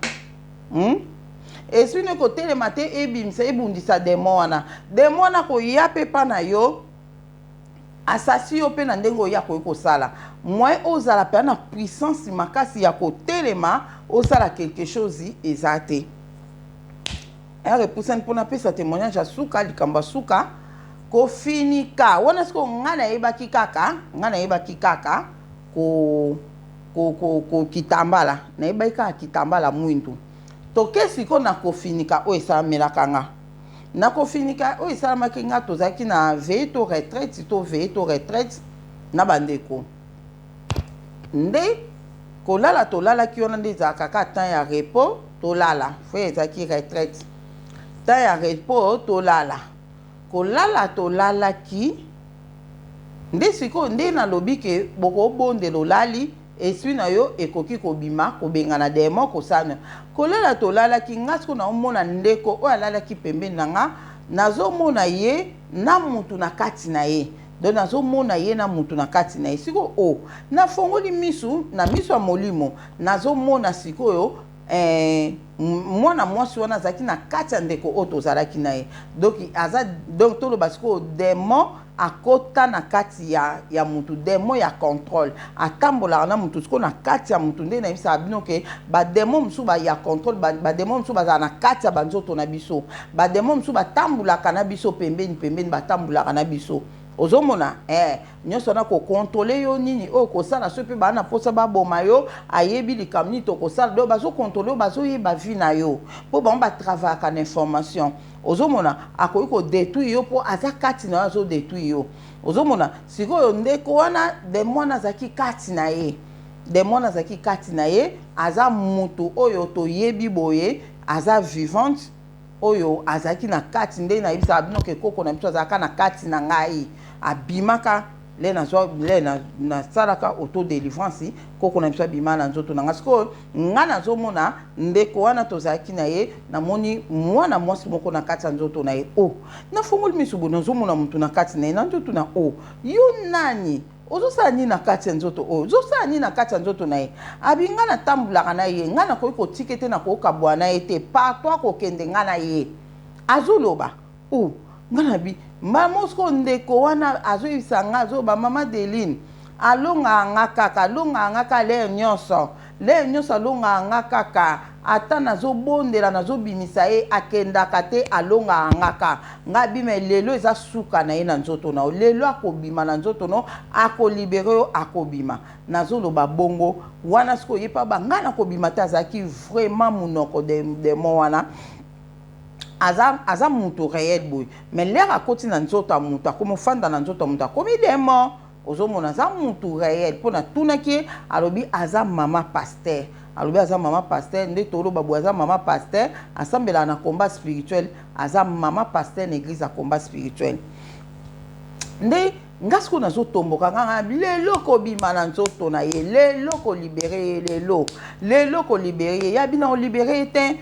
esprit na yo kotelema te ebimisa ebundisa de mwana koya pe pa na yo asasi yo pe na ndenge oya koyi kosala moi ozala pe na puissance makasi ya kotelema osala quelque chose eza te repoussane pour napesa témoignage asuka likamba suka ko finika wana siko ngana yebaki kaka ko kitambala na ebaika kitambala mwindu toke siko na kofinika o esamelaka nga na kofinika o esalamaki nga tozalaki na veye to retraite to veye to retraite na bandeko nde kolala tolalaki wana nde ezalaka kaka temps ya repos tolala fo ezalaki retraite temps ya repos tolala kolala tolalaki nde siko nde nalobi ke bokobondela olali eswi na yo ekoki kobima kobengana demo kosana kolala tolalaki nga siko naomona ndeko oyo alalaki pembeni na nga nazomona ye na mutu na kati na ye donc nazomona ye na mutu na kati na ye siko o nafongoli misu na misu ya molimo nazomona sikoyo mwana mwasi wana azalaki na kati ya ndeko oyo tozalaki na ye donc toloba sikoyo demo akota na kati ya mutu demo ya contrôle atambolaka na mutu siko na kati ya mutu nde nayebisaka bino ke bademo mosusu ya contrôle bademo mosusu bazala na kati ya banzoto na biso bademo mosusu batambolaka na biso pembeni batambolaka na biso ozomona nyonso na kokontrole yo nini oyo kosala so mpe bana mposa baboma yo ayebi likambo nini tokosala do bazokontrole yo bazoyeba vi na yo mpo bango batravaka na information ozomona akoki kodétruire yo mpo aza kati na yo azodétruire yo ozomona sikoyo ndeko wana demo wana azalaki kati na ye demo wana azalaki kati na ye aza mutu oyo toyebi boye aza vivante oyo azalaki na kati nde nayebisaka bino ke koko na biso azalaka na kati na ngai abimaka le nasalaka autodélivrance koko na biso abima na nzoto na nga sikoyo nga nazomona ndeko wana tozalaki na ye namoni mwana mwasi moko na kati ya nzoto na ye nafongoli miso boye nazomona mutu na kati na ye na nzoto na yo nani ozosala nini na kati ya nzoto oyo ozosala nini na kati ya nzoto na ye abi nga natambolaka na ye nga nakoki kotika ete nakokabwa na ye te partout akokende nga na ye azoloba nga nabi mosiko ndeko wana azoyebisa nga azoba mama Deline alongaka kaka lere nyonso alongaka nga kaka ata nazobondela nazobimisa ye akendaka te alongaka nga kaka nga bima lelo eza suka na ye na nzoto na yo lelo akobima na nzoto no akolibere yo akobima nazoloba bongo wana siko ye pa nga nakobima te azalaki vraiment munoko demo wana aza mutu réel boy mais l'air akoti na nzoto ya mutu akomofanda na nzoto ya mutu akomi demo ozomona aza mutu réel mpona tunaki alobi aza mama pasteur alobi aza mama pasteur nde toloba boye aza mama pasteur asambelaka na combat spirituel aza mama pasteur na église ya combat spirituel nde nga siko nazotomboka nga lelo kobima na nzoto na ye lelo kolibere ye lelo kolibere ye ya bina olibere ye te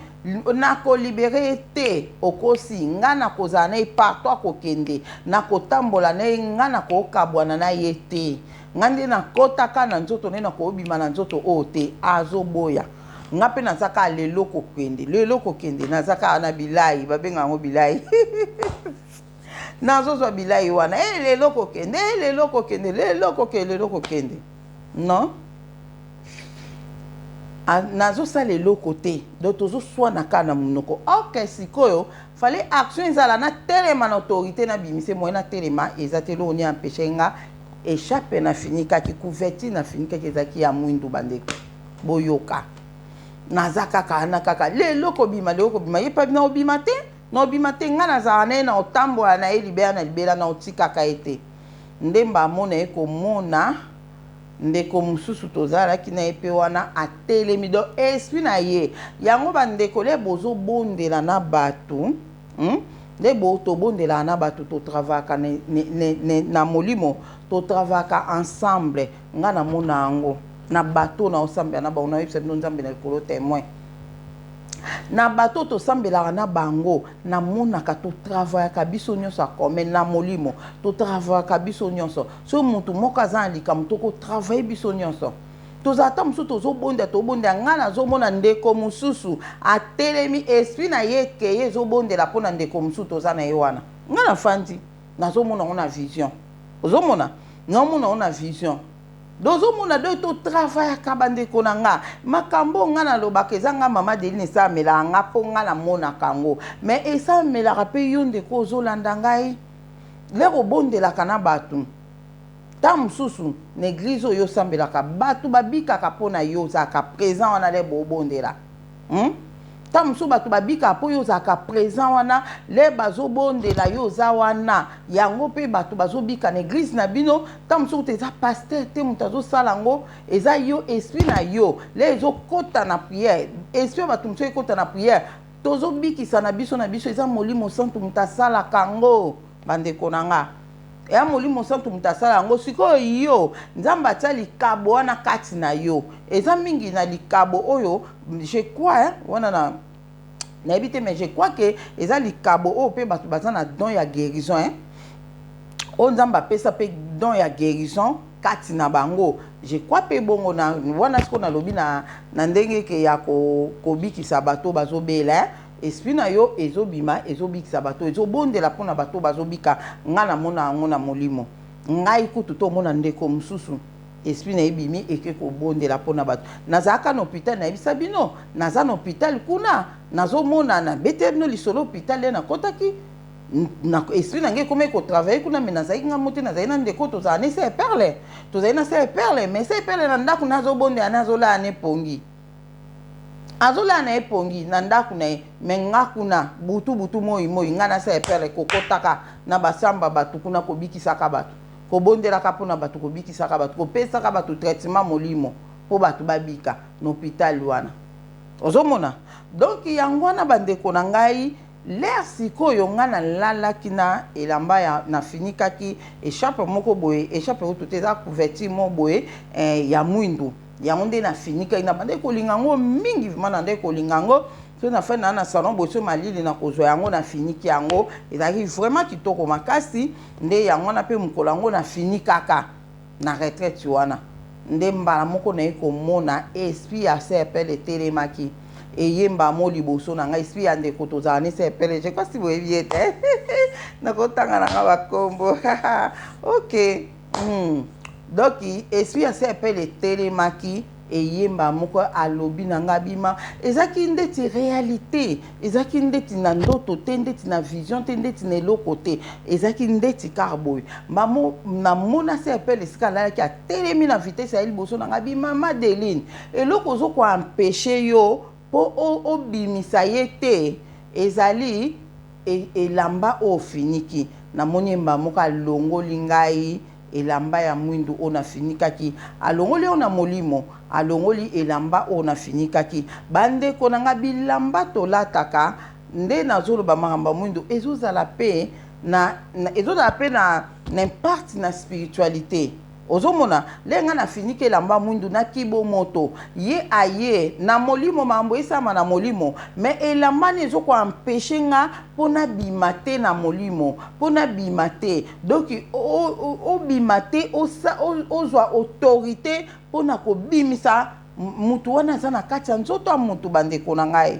nakolibere te okosi nga nakozala na ye partout akokende nakotambola na ye nga nakokabwana na ye te nga nde nakotaka na nzoto nde nakobima na nzoto oyo te azoboya nga mpe nazaka lelo kokende nazaka na bilai babenga yango bilai nazozwa bilai wana lelo kokende non nazosala eloko te donc tozoswanaka na monoko ok sikoyo fale action ezala na telema na autorité na bimise moye na telema eza te lo oni empêche nga échappe na finikaki couverture na finikaki ezalaki ya mwindu bandeko boyoka naza kaka na kaka lelo kobima ye pa bina obima te nga nazala na ye na otambola na ye libela na otikaka ye te nde mbamona ye komona ndeko mosusu tozalaki na ye mpe wana atelemi do esprit na ye yango bandeko le bozobondela na bato nde tobondelaka na bato totravaka na molimo totravaka ensemble nga namona yango na bato na osambela na bango nayebisa bino nzambe na likolo témoin na bato tosambelaka na bango namonaka totravayaka biso nyonso akome na molimo totravayaka biso nyonso so mutu moko aza na likambo tokotravaye biso nyonso tozata mosusu tobondela nga nazomona ndeko mosusu atelemi esprit na ye ke ye ezobondela mpo na ndeko mosusu toza na ye wana nga nafandi nazomona ngo na vision ozomona naomona ngo na vision dozomona do to travaillaka bandeko na nga makambo nga nalobaka eza nga mama Deline esamelaka nga mpo nga namonaka yango mais esamelaka mpe yo ndeko ozolanda ngai lero obondelaka na bato ta mosusu na église oyo osambelaka bato babikaka mpona yo ozalaka présent wana le bobondela ta mosusu bato babikaka mpo yo ozalaka présent wana le bazobondela yo oza wana yango mpe bato bazobika na église na bino ta mosusu te eza paster te moto azosala yango eza yo esprit na yo le ezokɔta na prière esprit ya bato mosusu ekɔta na prière tozobikisa na biso eza molimo santu moto asalaka yango bandeko na nga eya molimo santu moto asala yango sikoyo yo nzambe atia likabo wana kati na yo eza mingi na likabo oyo je crois wana nayebi te mais je crois que eza likabo oyo mpe bato baza na don ya guérison oyo nzambe apesa mpe don ya guérison kati na bango je crois mpe bongo na wana sikoyo nalobi na ndenge ke ya kobikisa bato bazobela esprit na yo ezobima ezobikisa bato ezobondela mpona bato bazobika nga namona yango na molimo ngai kutu tomona ndeko mosusu esprit na ebimi eke kobondela mpona bato nazalaka na hôpital nayebisa bino naza na hôpital kuna nazomona na bete bino lisolo hôpital ye nakotaki na esprit na ngai ekoma ekotravaille kuna me nazalaki nga mote nazali na ndeko tozala na se perle tozali na se perle mais se perle na ndako nazobondela nazolala na epongi azola na epongi na ndako na ye me nga kuna butu moi nga na se perle kokotaka na basamba bato kuna kobikisaka bato kobondelaka mpona bato kobikisaka bato kopesaka bato traitement molimo mpo bato babika na hôpital wana ozomona donc yango wana bandeko na ngai l'air sikoyo nga nalalaki na elamba ya nafinikaki échappe moko boye échappe oyo te eza couverture mo boye ya mwindu yango nde nafinikaki na bande kolinga yango mingi vraimen na nde kolinga yango so na fin na salon boso malili na kozwa yango nafiniki yango ezalaki vraiment kitoko makasi nde yango wana mpe mokolo yango nafinikaka na retraite wana nde mbala moko naye komona esprit ya serpel etelemaki eyemba mo liboso na ngai esprit ya ndeko tozala ne serpel je crois si boyebi ete nakotanga na nga bakombo ok donc esprit ya serpel etelemaki eyemba moko alobi na nga bima ezaki ndeti réalité ezaki ndeti na ndoto te ndeti na vision te ndeti na eloko te ezaki ndeti karboy mamo na mona serpel esika alalaki atelemi na vitesse ya liboso na nga bima Madeline eloko ozoko empêcher yo po obimisa ye te ezali elamba ofiniki na moni mba moko alongoli ngai elamba ya mwindu ona finikaki alongoli ona molimo alongoli elamba ona finikaki bande konanga bilamba tolataka nde nazoloba makambo mwindu ezozala pe na impact na spiritualité ozomona lenga na finike elamba mwindu na kibo moto ye aye na molimo mambo esama na molimo mais elamba nezo ko empêcher nga pona bimate na molimo pona bimate donc o bimate ozwa autorité pona ko bimisa mutu wana za na kati ya nzoto ya mutu bandeko na ngai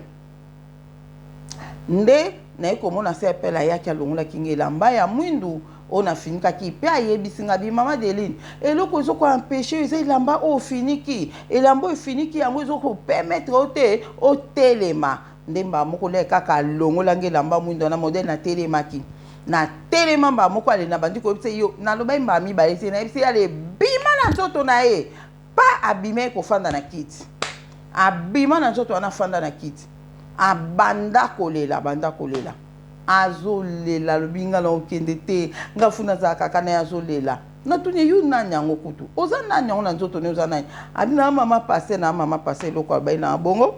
nde na ekomona sepela yaki alongola kinga elamba ya mwindu ona finikaki pe ayebisinga bi mama Deline eloko ezoko empêcher eza elamba o finiki elamba o finiki yango ezoko permettre ote o telema ndemba moko le kaka longola ngelamba mwindo na modèle na telemaki na telema mba moko ale na bandi ko bise yo na loba mba mi ba ese na bise ale bima na nzoto na ye pa abime ko fanda na kiti abima na nzoto ana fanda na kiti abanda kolela azolela lobinga na okende te ngafuna za kaka na azolela na tunye yu nanya ngo kutu oza nanya na nzoto ne oza nanya adina mama passé loko ba na bongo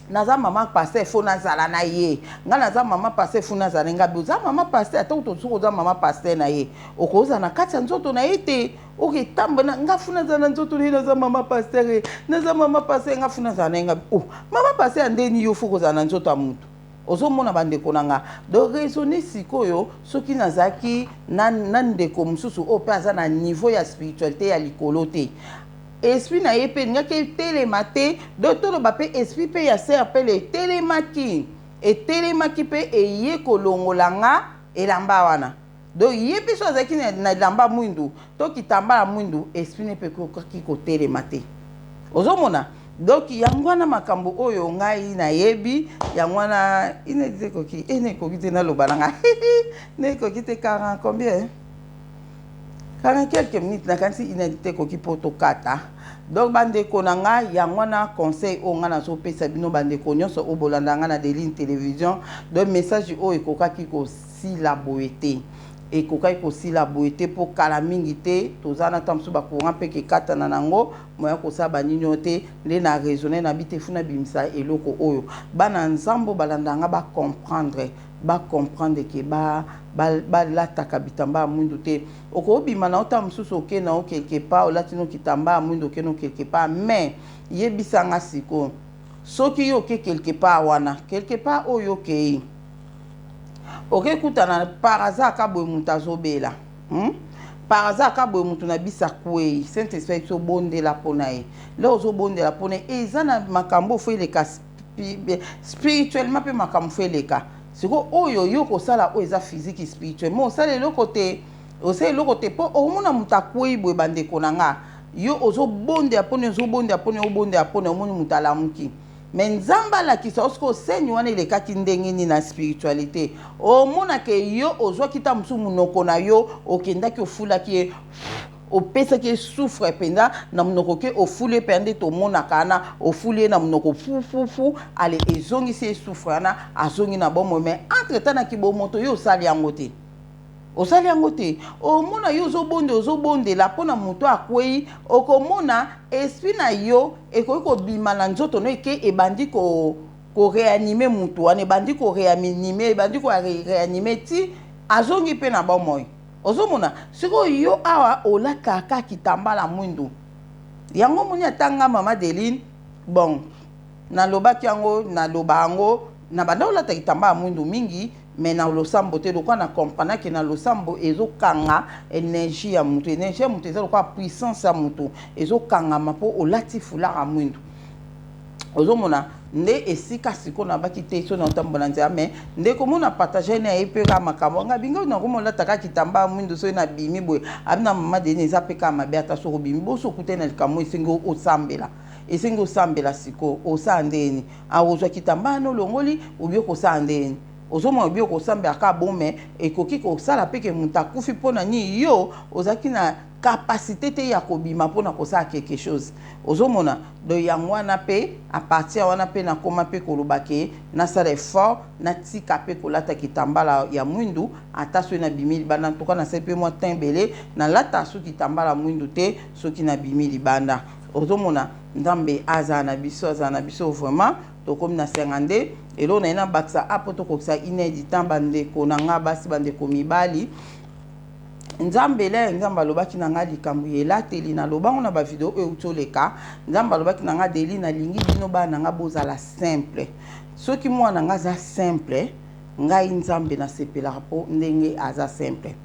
naza mama passé fona zala na ye nga naza mama passé fona zala nga boza mama passé ata utozuko za mama passé na ye okoza na kati nzoto na ye te okitamba na ngafuna zala nzoto ne naza mama passé ngafuna zala nga mama passé andeni yo fuko za na nzoto ya mutu ozomona bandeko nanga do raisonner sikoyo soki nazaki nan ndeko mususu o pe aza na niveau ya spiritualité ya likolo te esprit na ye pe ngaki telema te do toloba pe esprit pe ya serpel etelemaki pe eye kolongola nga elamba wana do ye pe so azaki na elamba mwindu to kitambala mwindu esprit ne pe kokaki kotelema te ozomona donc yangwana makambo oyo ngai na yebi yangwana inedize koki te na loba nga ne koki te 40 combien Quand quelques minutes na kansi inedité ko ki poto kata. Donc bande konanga yangwana conseil o ngana so pesa bino bande konyo so obolanda ngana de ligne télévision. Donc message o ekoka ki ko si la boété. Et kokai ko si la boété pour kala mingi te tozana tamsu ba courant pe ke kata na nango moya ko sa baninyo te le na raisonner na bite funa bimisa eloko oyo bana nzambo balandanga ba comprendre que ba lataka bitamba mundu te oko bima na ota mususu ke na o quelque part o latino kitamba mundu ke no quelque part mais yebisanga siko soki yo ke quelque part wana quelque part oyo ke ok kutana par hasard ka boy mutazobela par hasard ka boy mutuna bisa kwe Saint-Esprit so bonde la ponae là ozo bonde la ponae ezana makambo fo le cas spirituellement pe makambo fo le cas siko oyo yo ko sala o eza physique spirituellement sala le côté o sala le côté po o mona mutakwe boy bande konanga yo ozo bonde apone ozo bonde apone o bonde apone o moni mutalamuki. Mais nzamba la ki sosko seigne wana ile kaki ndenge ni na spiritualité o mona ke yo ozwa kita msu munoko na yo okenda ki ofula ki o pesa ki souffre penda na munoko ke ofule pende to mona kana ofule na munoko fu ale ezongi se souffre na azongi na bomo mais entre temps na ki bo moto yo sali yangote osali yango te omona yo ozobonde la pona moto akwei okomona esprit na yo ekoki kobima na nzoto no eke ebandi ko réanimer moto wana ebandi ko réanimer ebandi ko réanimer ti azongi mpe na bomoi ozomona siko yo awa olakaka kitambala mwindu yango moni atanga mama Deline bon nalobaki yango naloba yango na banda olata kitambala mwindu mingi mais na losambo te lokwa na comprendre que na losambo ezokanga énergie ya mutu énergie ya mutu ezaloka puissance ya mutu ezokanga mapo olati fulaka mwindu ozomona nde esika siko na baki te so na otambola nzela mais nde komona partager na epeka makambo nga binga na komona taka kitamba mwindu so na bimi boy abina mama Deline eza peka mabe ata so bimi boso kute na likamo esengo osambela esengo osambela siko osandeni a ozwa kitamba no longoli obyo kosandeni ozoma obyo kosambe aka bomé ekoki ko sala peke mutakufi pona ni yo ozaki na capacité te ya kobima pona kosala quelque chose ozomona do yangwana pe à partir wana pe na koma pe kolobake na sala effort na tika pe kolata kitambala ya mwindu ata so na bimili banda toka na sepe mo tembele na lata so kitambala mwindu te soki na bimili banda ozomona ndambe azana biso vraiment to comme na 52 et là on a une baksa apoto ko sa inédit bande ko nanga basi bande ko mibali nzambele nzamba lobaki nanga likambu yela teli na loba on a ba vidéo e utoleka nzamba lobaki nanga deli na lingi bino ba nanga bozala simple soki mwana nanga za simple ngai nzambe na sepela po ndenge aza simple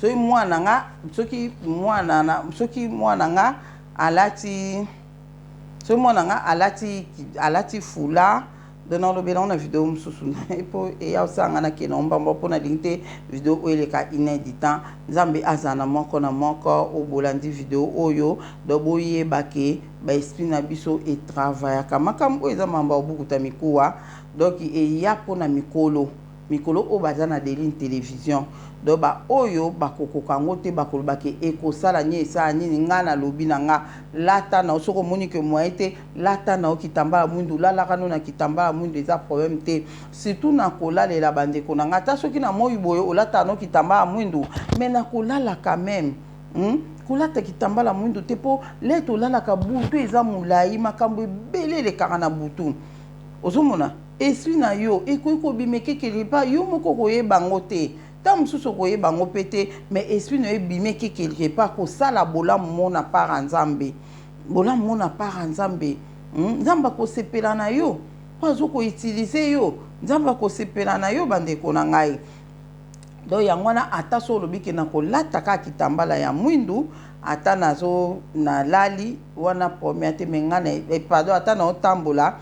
soki mwana nga soki mwana nga alati so mwana nga alati fula dona lo bela na vidéo mususu epo ya usanga na kenomba mbo na linte vidéo eleka inédita nzambe azana moko na moko obolandi vidéo oyo do boye bake ba esprit na biso et travailler kama kambo eza mamba obukuta mikuwa donc ya pona mikolo o bazana de ligne télévision do ba oyo bakokoka ngo te bakolobake ekosala ni esa nini nga na lobi na nga lata na osoko moni ke moite lata na okitambala mwindu lalaka no na kitambala mwindu eza problème te surtout na kolalela bandeko na nga ta soki na moi boyo olata no kitambala mwindu mais na kolala quand même kolata kitambala mwindu te po leto lalaka butu eza mulai makambo ebele elekaka na butu ozomona esprit na yo ekoki kobimeke kelepa yo moko koyeba ngo te ta mosusu koyeba ngo pe te mais esprit na yo ebimeke kelepa kosala bolamu mona par nzambe bolamu mona par nzambe nzambe akosepela na yo po azokoutilize yo nzambe akosepela na yo bandeko na ngai do yango wana ata so olobi ke na kolata kaka kitambala ya mwindu ata nazo na lali wana première te mengana pardon ata na otambola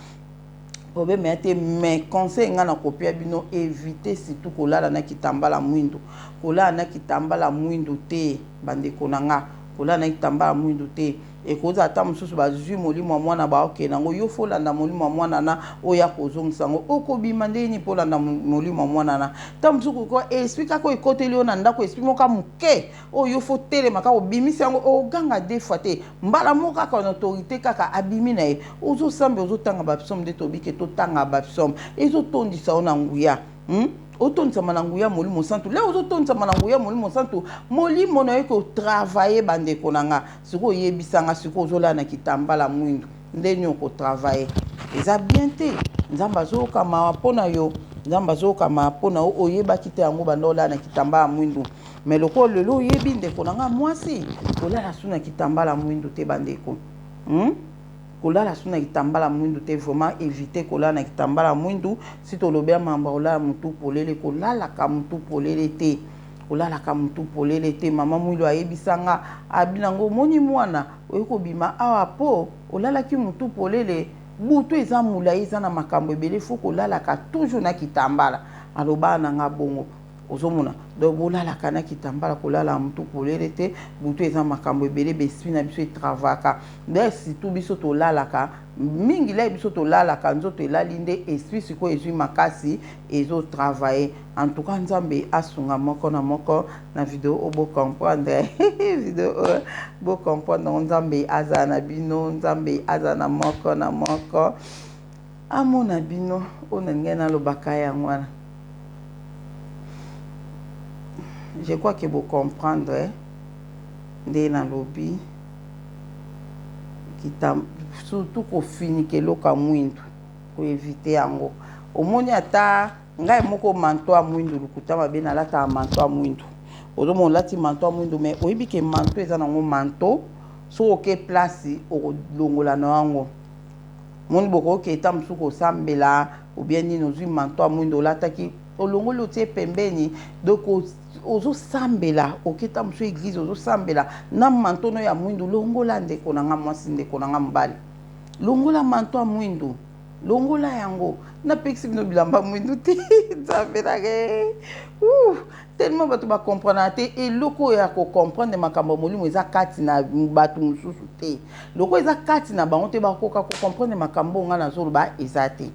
problème était mais conseil ngana kopia bino éviter surtout kolala na kitambala mwindu kolala na kitambala mwindu te bandeko nanga kolala na kitambala mwindu te ekoza ata mosusu bazwi molimo ya mwana baokende yango yo fo olanda molimo ya mwana na oyo akozongisa yango okobima ndeni mpo olanda molimo ya mwana na ta mosusu ko esprit kaka ekoteli yo na ndako esprit moko moke oyo yo fo telema kaka obimisi yango oganga deux fois te mbala moko kaka na autorité kaka abimi na ye ozosambe ozotanga bapsaume nde tobike totanga bapsaume ezotondisa yo na nguya otondisa mananguya molimo santu le ozotondisa mananguya molimo santu molimo na yo kotravaye bandeko na nga sikoyo oyebisanga sikoyo ozolala na kitambala mwindu ndeni okotravaye eza bien te nzambe azokama mpona yo nzambe azokama mpona yo oyebaki te yango banda olala na kitambala mwindu me lokola lelo oyebi ndeko na nga mwasi olala su na kitambala mwindu te bandeko kolala su na kitambala mwindu te vraiment éviter kolala na kitambala mwindu si tolobela mamba olala mutu polele kolalaka mutu polele te kolalaka mutu polele te mama mwilo ayebisanga abinango moni mwana oyekobima awa po olalaki mutu polele butu eza mulai eza na makambo ebele fo kolalaka toujours na kitambala aloba na nga bongo ozomona donc bolalaka na kitambala kolala mutu polele te butu eza makambo ebele besprit na biso etravaka d'ailleurs surtout biso tolalaka mingi la biso tolalaka nzoto elali nde esprit sikoyo ezwi makasi ezotravaye en tout cas nzambe asunga moko na moko na video oyo bocomprendre video oyo bocomprendre nzambe aza na bino nzambe aza na moko na moko amona bino oyo na ngai nalobaka yango wana. Je crois que vous comprendrez des dans lobby qui t'a surtout qu'on finit que l'oka mwindu pour éviter yango omoni ata ngai moko manto a mwindu lukuta mabe na lata manto a mwindu ozomo lati manto a mwindu mais oyebi ke manto eza nango manto so oke place o longola na yango moni boko ke ta msuko sambela ou bien ni nozui manto a mwindu lataki olongolo tie pembeni donc ozo sambela okita mso église ozo sambela na manto no ya mwindu longola ndeko na nga mwasi ndeko na nga mbali longola manto ya mwindu longola yango na pexi bino bilamba mwindu te nzambela ke tellement bato ba comprendre te eloko ya ko comprendre makambo molimo eza kati na bato mususu te loko eza kati na bango te bakoka ko comprendre makambo nga na zolo ba eza te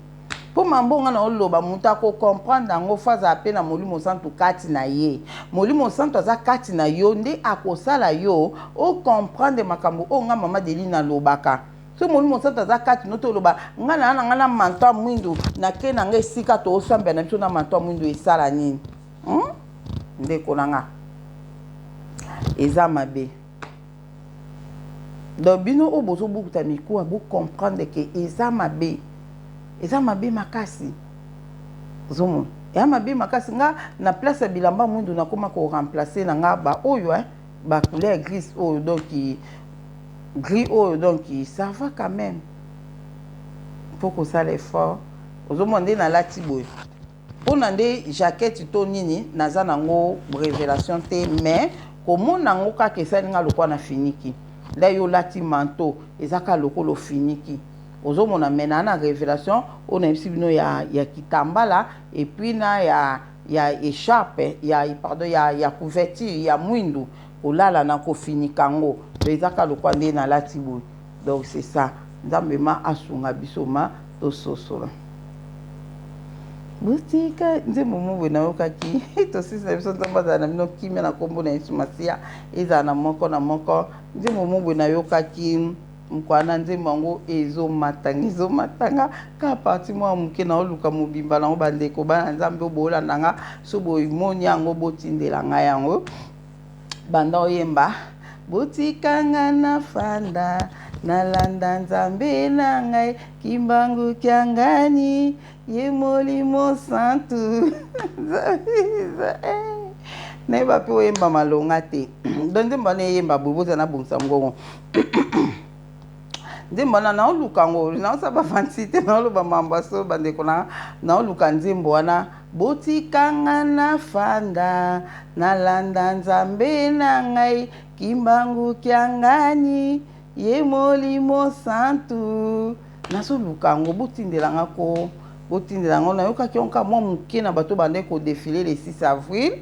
po mambonga na oloba muta ko comprendre ngo faza apena molimo santu kati na ye molimo santu aza kati na yo nde akosala yo o comprendre makambo o nga mama Deline na lobaka so molimo santu aza kati no to loba nga na manto mwindu na ke na nga esika to osamba na biso na manto mwindu esala nini ndeko na nga eza mabe donc bino o bozo bukuta mikuwa bu comprendre que eza mabe eza mabe makasi zomo ya mabe makasi nga na place ya bilamba mwindu na koma ko remplacer na nga ba oyo ba couleur gris oyo donc gris oyo donc ça va quand même faut que ça l'effort ozomo nde na lati boy pona nde jaquette to nini naza nango révélation te mais komona ngo ka kesali nga lokwa na finiki la yo lati manteau ezaka lokolo finiki ozomona mena na révélation on a aussi bino ya kitambala et puis na ya écharpe pardon ya couverture ya mwindu olala na kofinika ngo ezaka lokwa nde na lati boy donc c'est ça nzambe ma asunga bisoma to sosola Bustika nze mumu na okaki to sisa biso nzamba na bino kimia na kombo na insumasia eza na moko na moko nze mumu na yokaki mkwana nze mango ezo matanga ka parti mwa muke na oluka mobimba na bandeko bana nzambe obola nanga so boyimoni yango botindela nga yango banda oyemba butikanga na fanda nalanda nzambe na ngai kimbangu kyangani ye molimo santu neba pe oyemba malonga te donde mbana yemba bubuza na bungsa ngongo nzembo na oluka ngo na osaba fansite na oluba mamba so bandeko na oluka nzembo wana botikanga na fanda nalanda nzambe na ngai kimbangu kyangani ye molimo santu naso luka ngo botindelanga ko na yoka ki onka mwa muke na bato bande ko défiler le 6 avril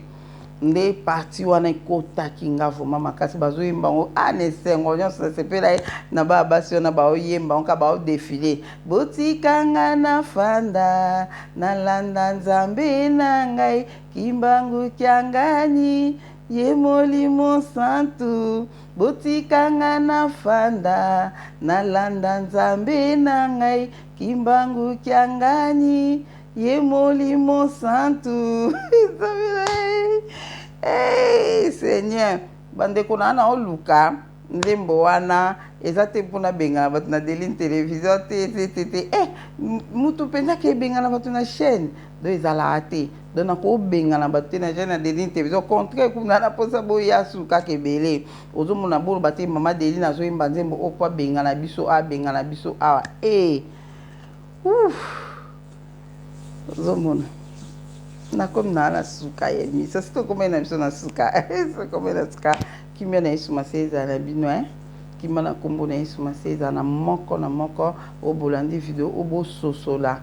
nde parti wana ekotaki nga vraiment makasi bazoyemba ngo anesengo nyonso nasepela ye na babasi wana baoyemba ngo ka baodefile botikanga na fanda nalanda nzambe na ngai kimbangu kyangani ye molimo santu botikanga na fanda nalanda nzambe na ngai kimbangu kyangani ye molimo santu. Hey, Seigneur, bandeko na oluka nzembo wana eza te mpona bengana bato na Deline télévision te mutu mpenza ke ebengana bato na chaîne do ezalaka te do nakobengana bato te na chaîne na Deline télévision contraire kuna na mposa boya suka kebele ozomona boloba te mama Deline azoyemba nzembo oyo po abengana biso awa ozomona nakomi na suka ya misa sito komai na biso na suka komai na suka kimia na Yesu Masiya ezala na bino kimia na kombo na Yesu Masiya ezala na moko obolandi video obososola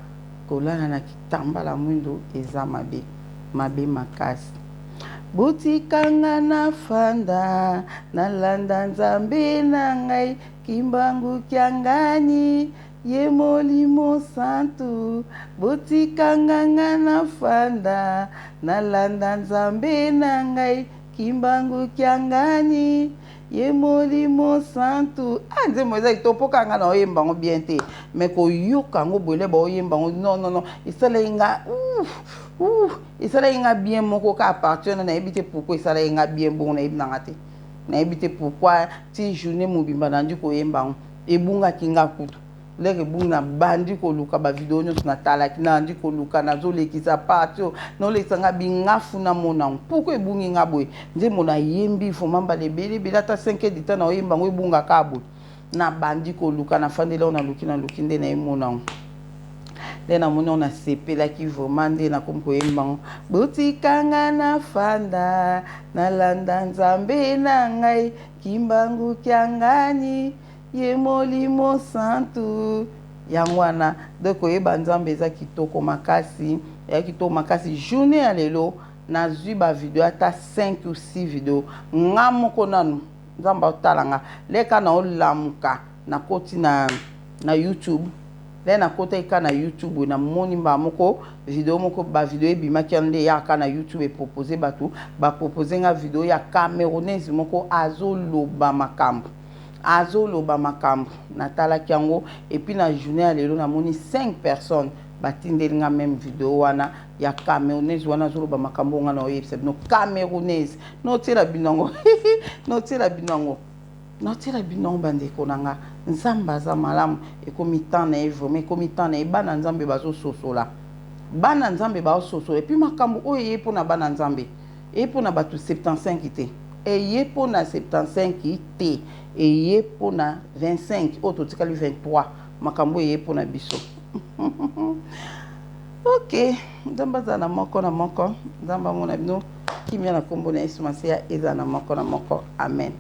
kolala na kitambala mwindo eza mabe makasi botikanga na fanda nalanda nzambe na ngai kimbangu kyangani ye molimo santu botikanga nga na fanda nalanda nzambe na ngai kimbangu kyangani ye molimo santu nzembo eza itopoka nga na oyemba ngo bien te me koyoka ngo boyle baoyemba ngo non esalai nga esalai nga bien moko ka apartir nayebi te pourquoi esalai nga bien bongo nayebi nanga te nayebi te pourquoi ti journée mobimba nandi koyemba ngo ebungaki nga kutu leke bunga bandi koluka ba video nyonso na talaki nandi koluka nazolekisa patio nolekisa nga bingafu na monango pourquoi ebungi nga boye nzembo na yembi fo mamba lebele bilata 5 heures du temps na oyemba ngo ebunga ka boye na bandi koluka na fandela na luki nde na emonango nde namoni na sepelaki vraiment nde nakomi koyemba ngo botikanga na fanda nalanda nzambe na ngai kimbangu kyangani ye molimo santu yango wana donc oyeba nzambe eza kitoko makasi journée ya lelo nazwi ba video ata 5 ou 6 video nga moko nanu nzambe otala nga leka na olamuka na koti na YouTube le na kota ika na YouTube na moni ba moko ba video ebimaki nde yaka na YouTube proposer batu ba proposer nga video ya Camerounaise moko azoloba makambo natalaki yango et puis na journée ya lelo namoni 5 personnes batindeli nga même video wana ya Camerounaise wana azoloba makambo nga na oyebisa bino Camerounaise notiela binango bandeko nanga nzambe aza malamu ekomi temps na ye vraiment ekomi temps na ye bana nzambe bazososola et puis makambo oyo ye mpona bana nzambe ye mpona bato 75 te eye mpona 75 te eye mpona 25 oyo totikali 23 makambo eye mpona biso ok nzambe aza na moko nzambe amona bino kimia na kombo na Yesu Masiya eza na moko amen.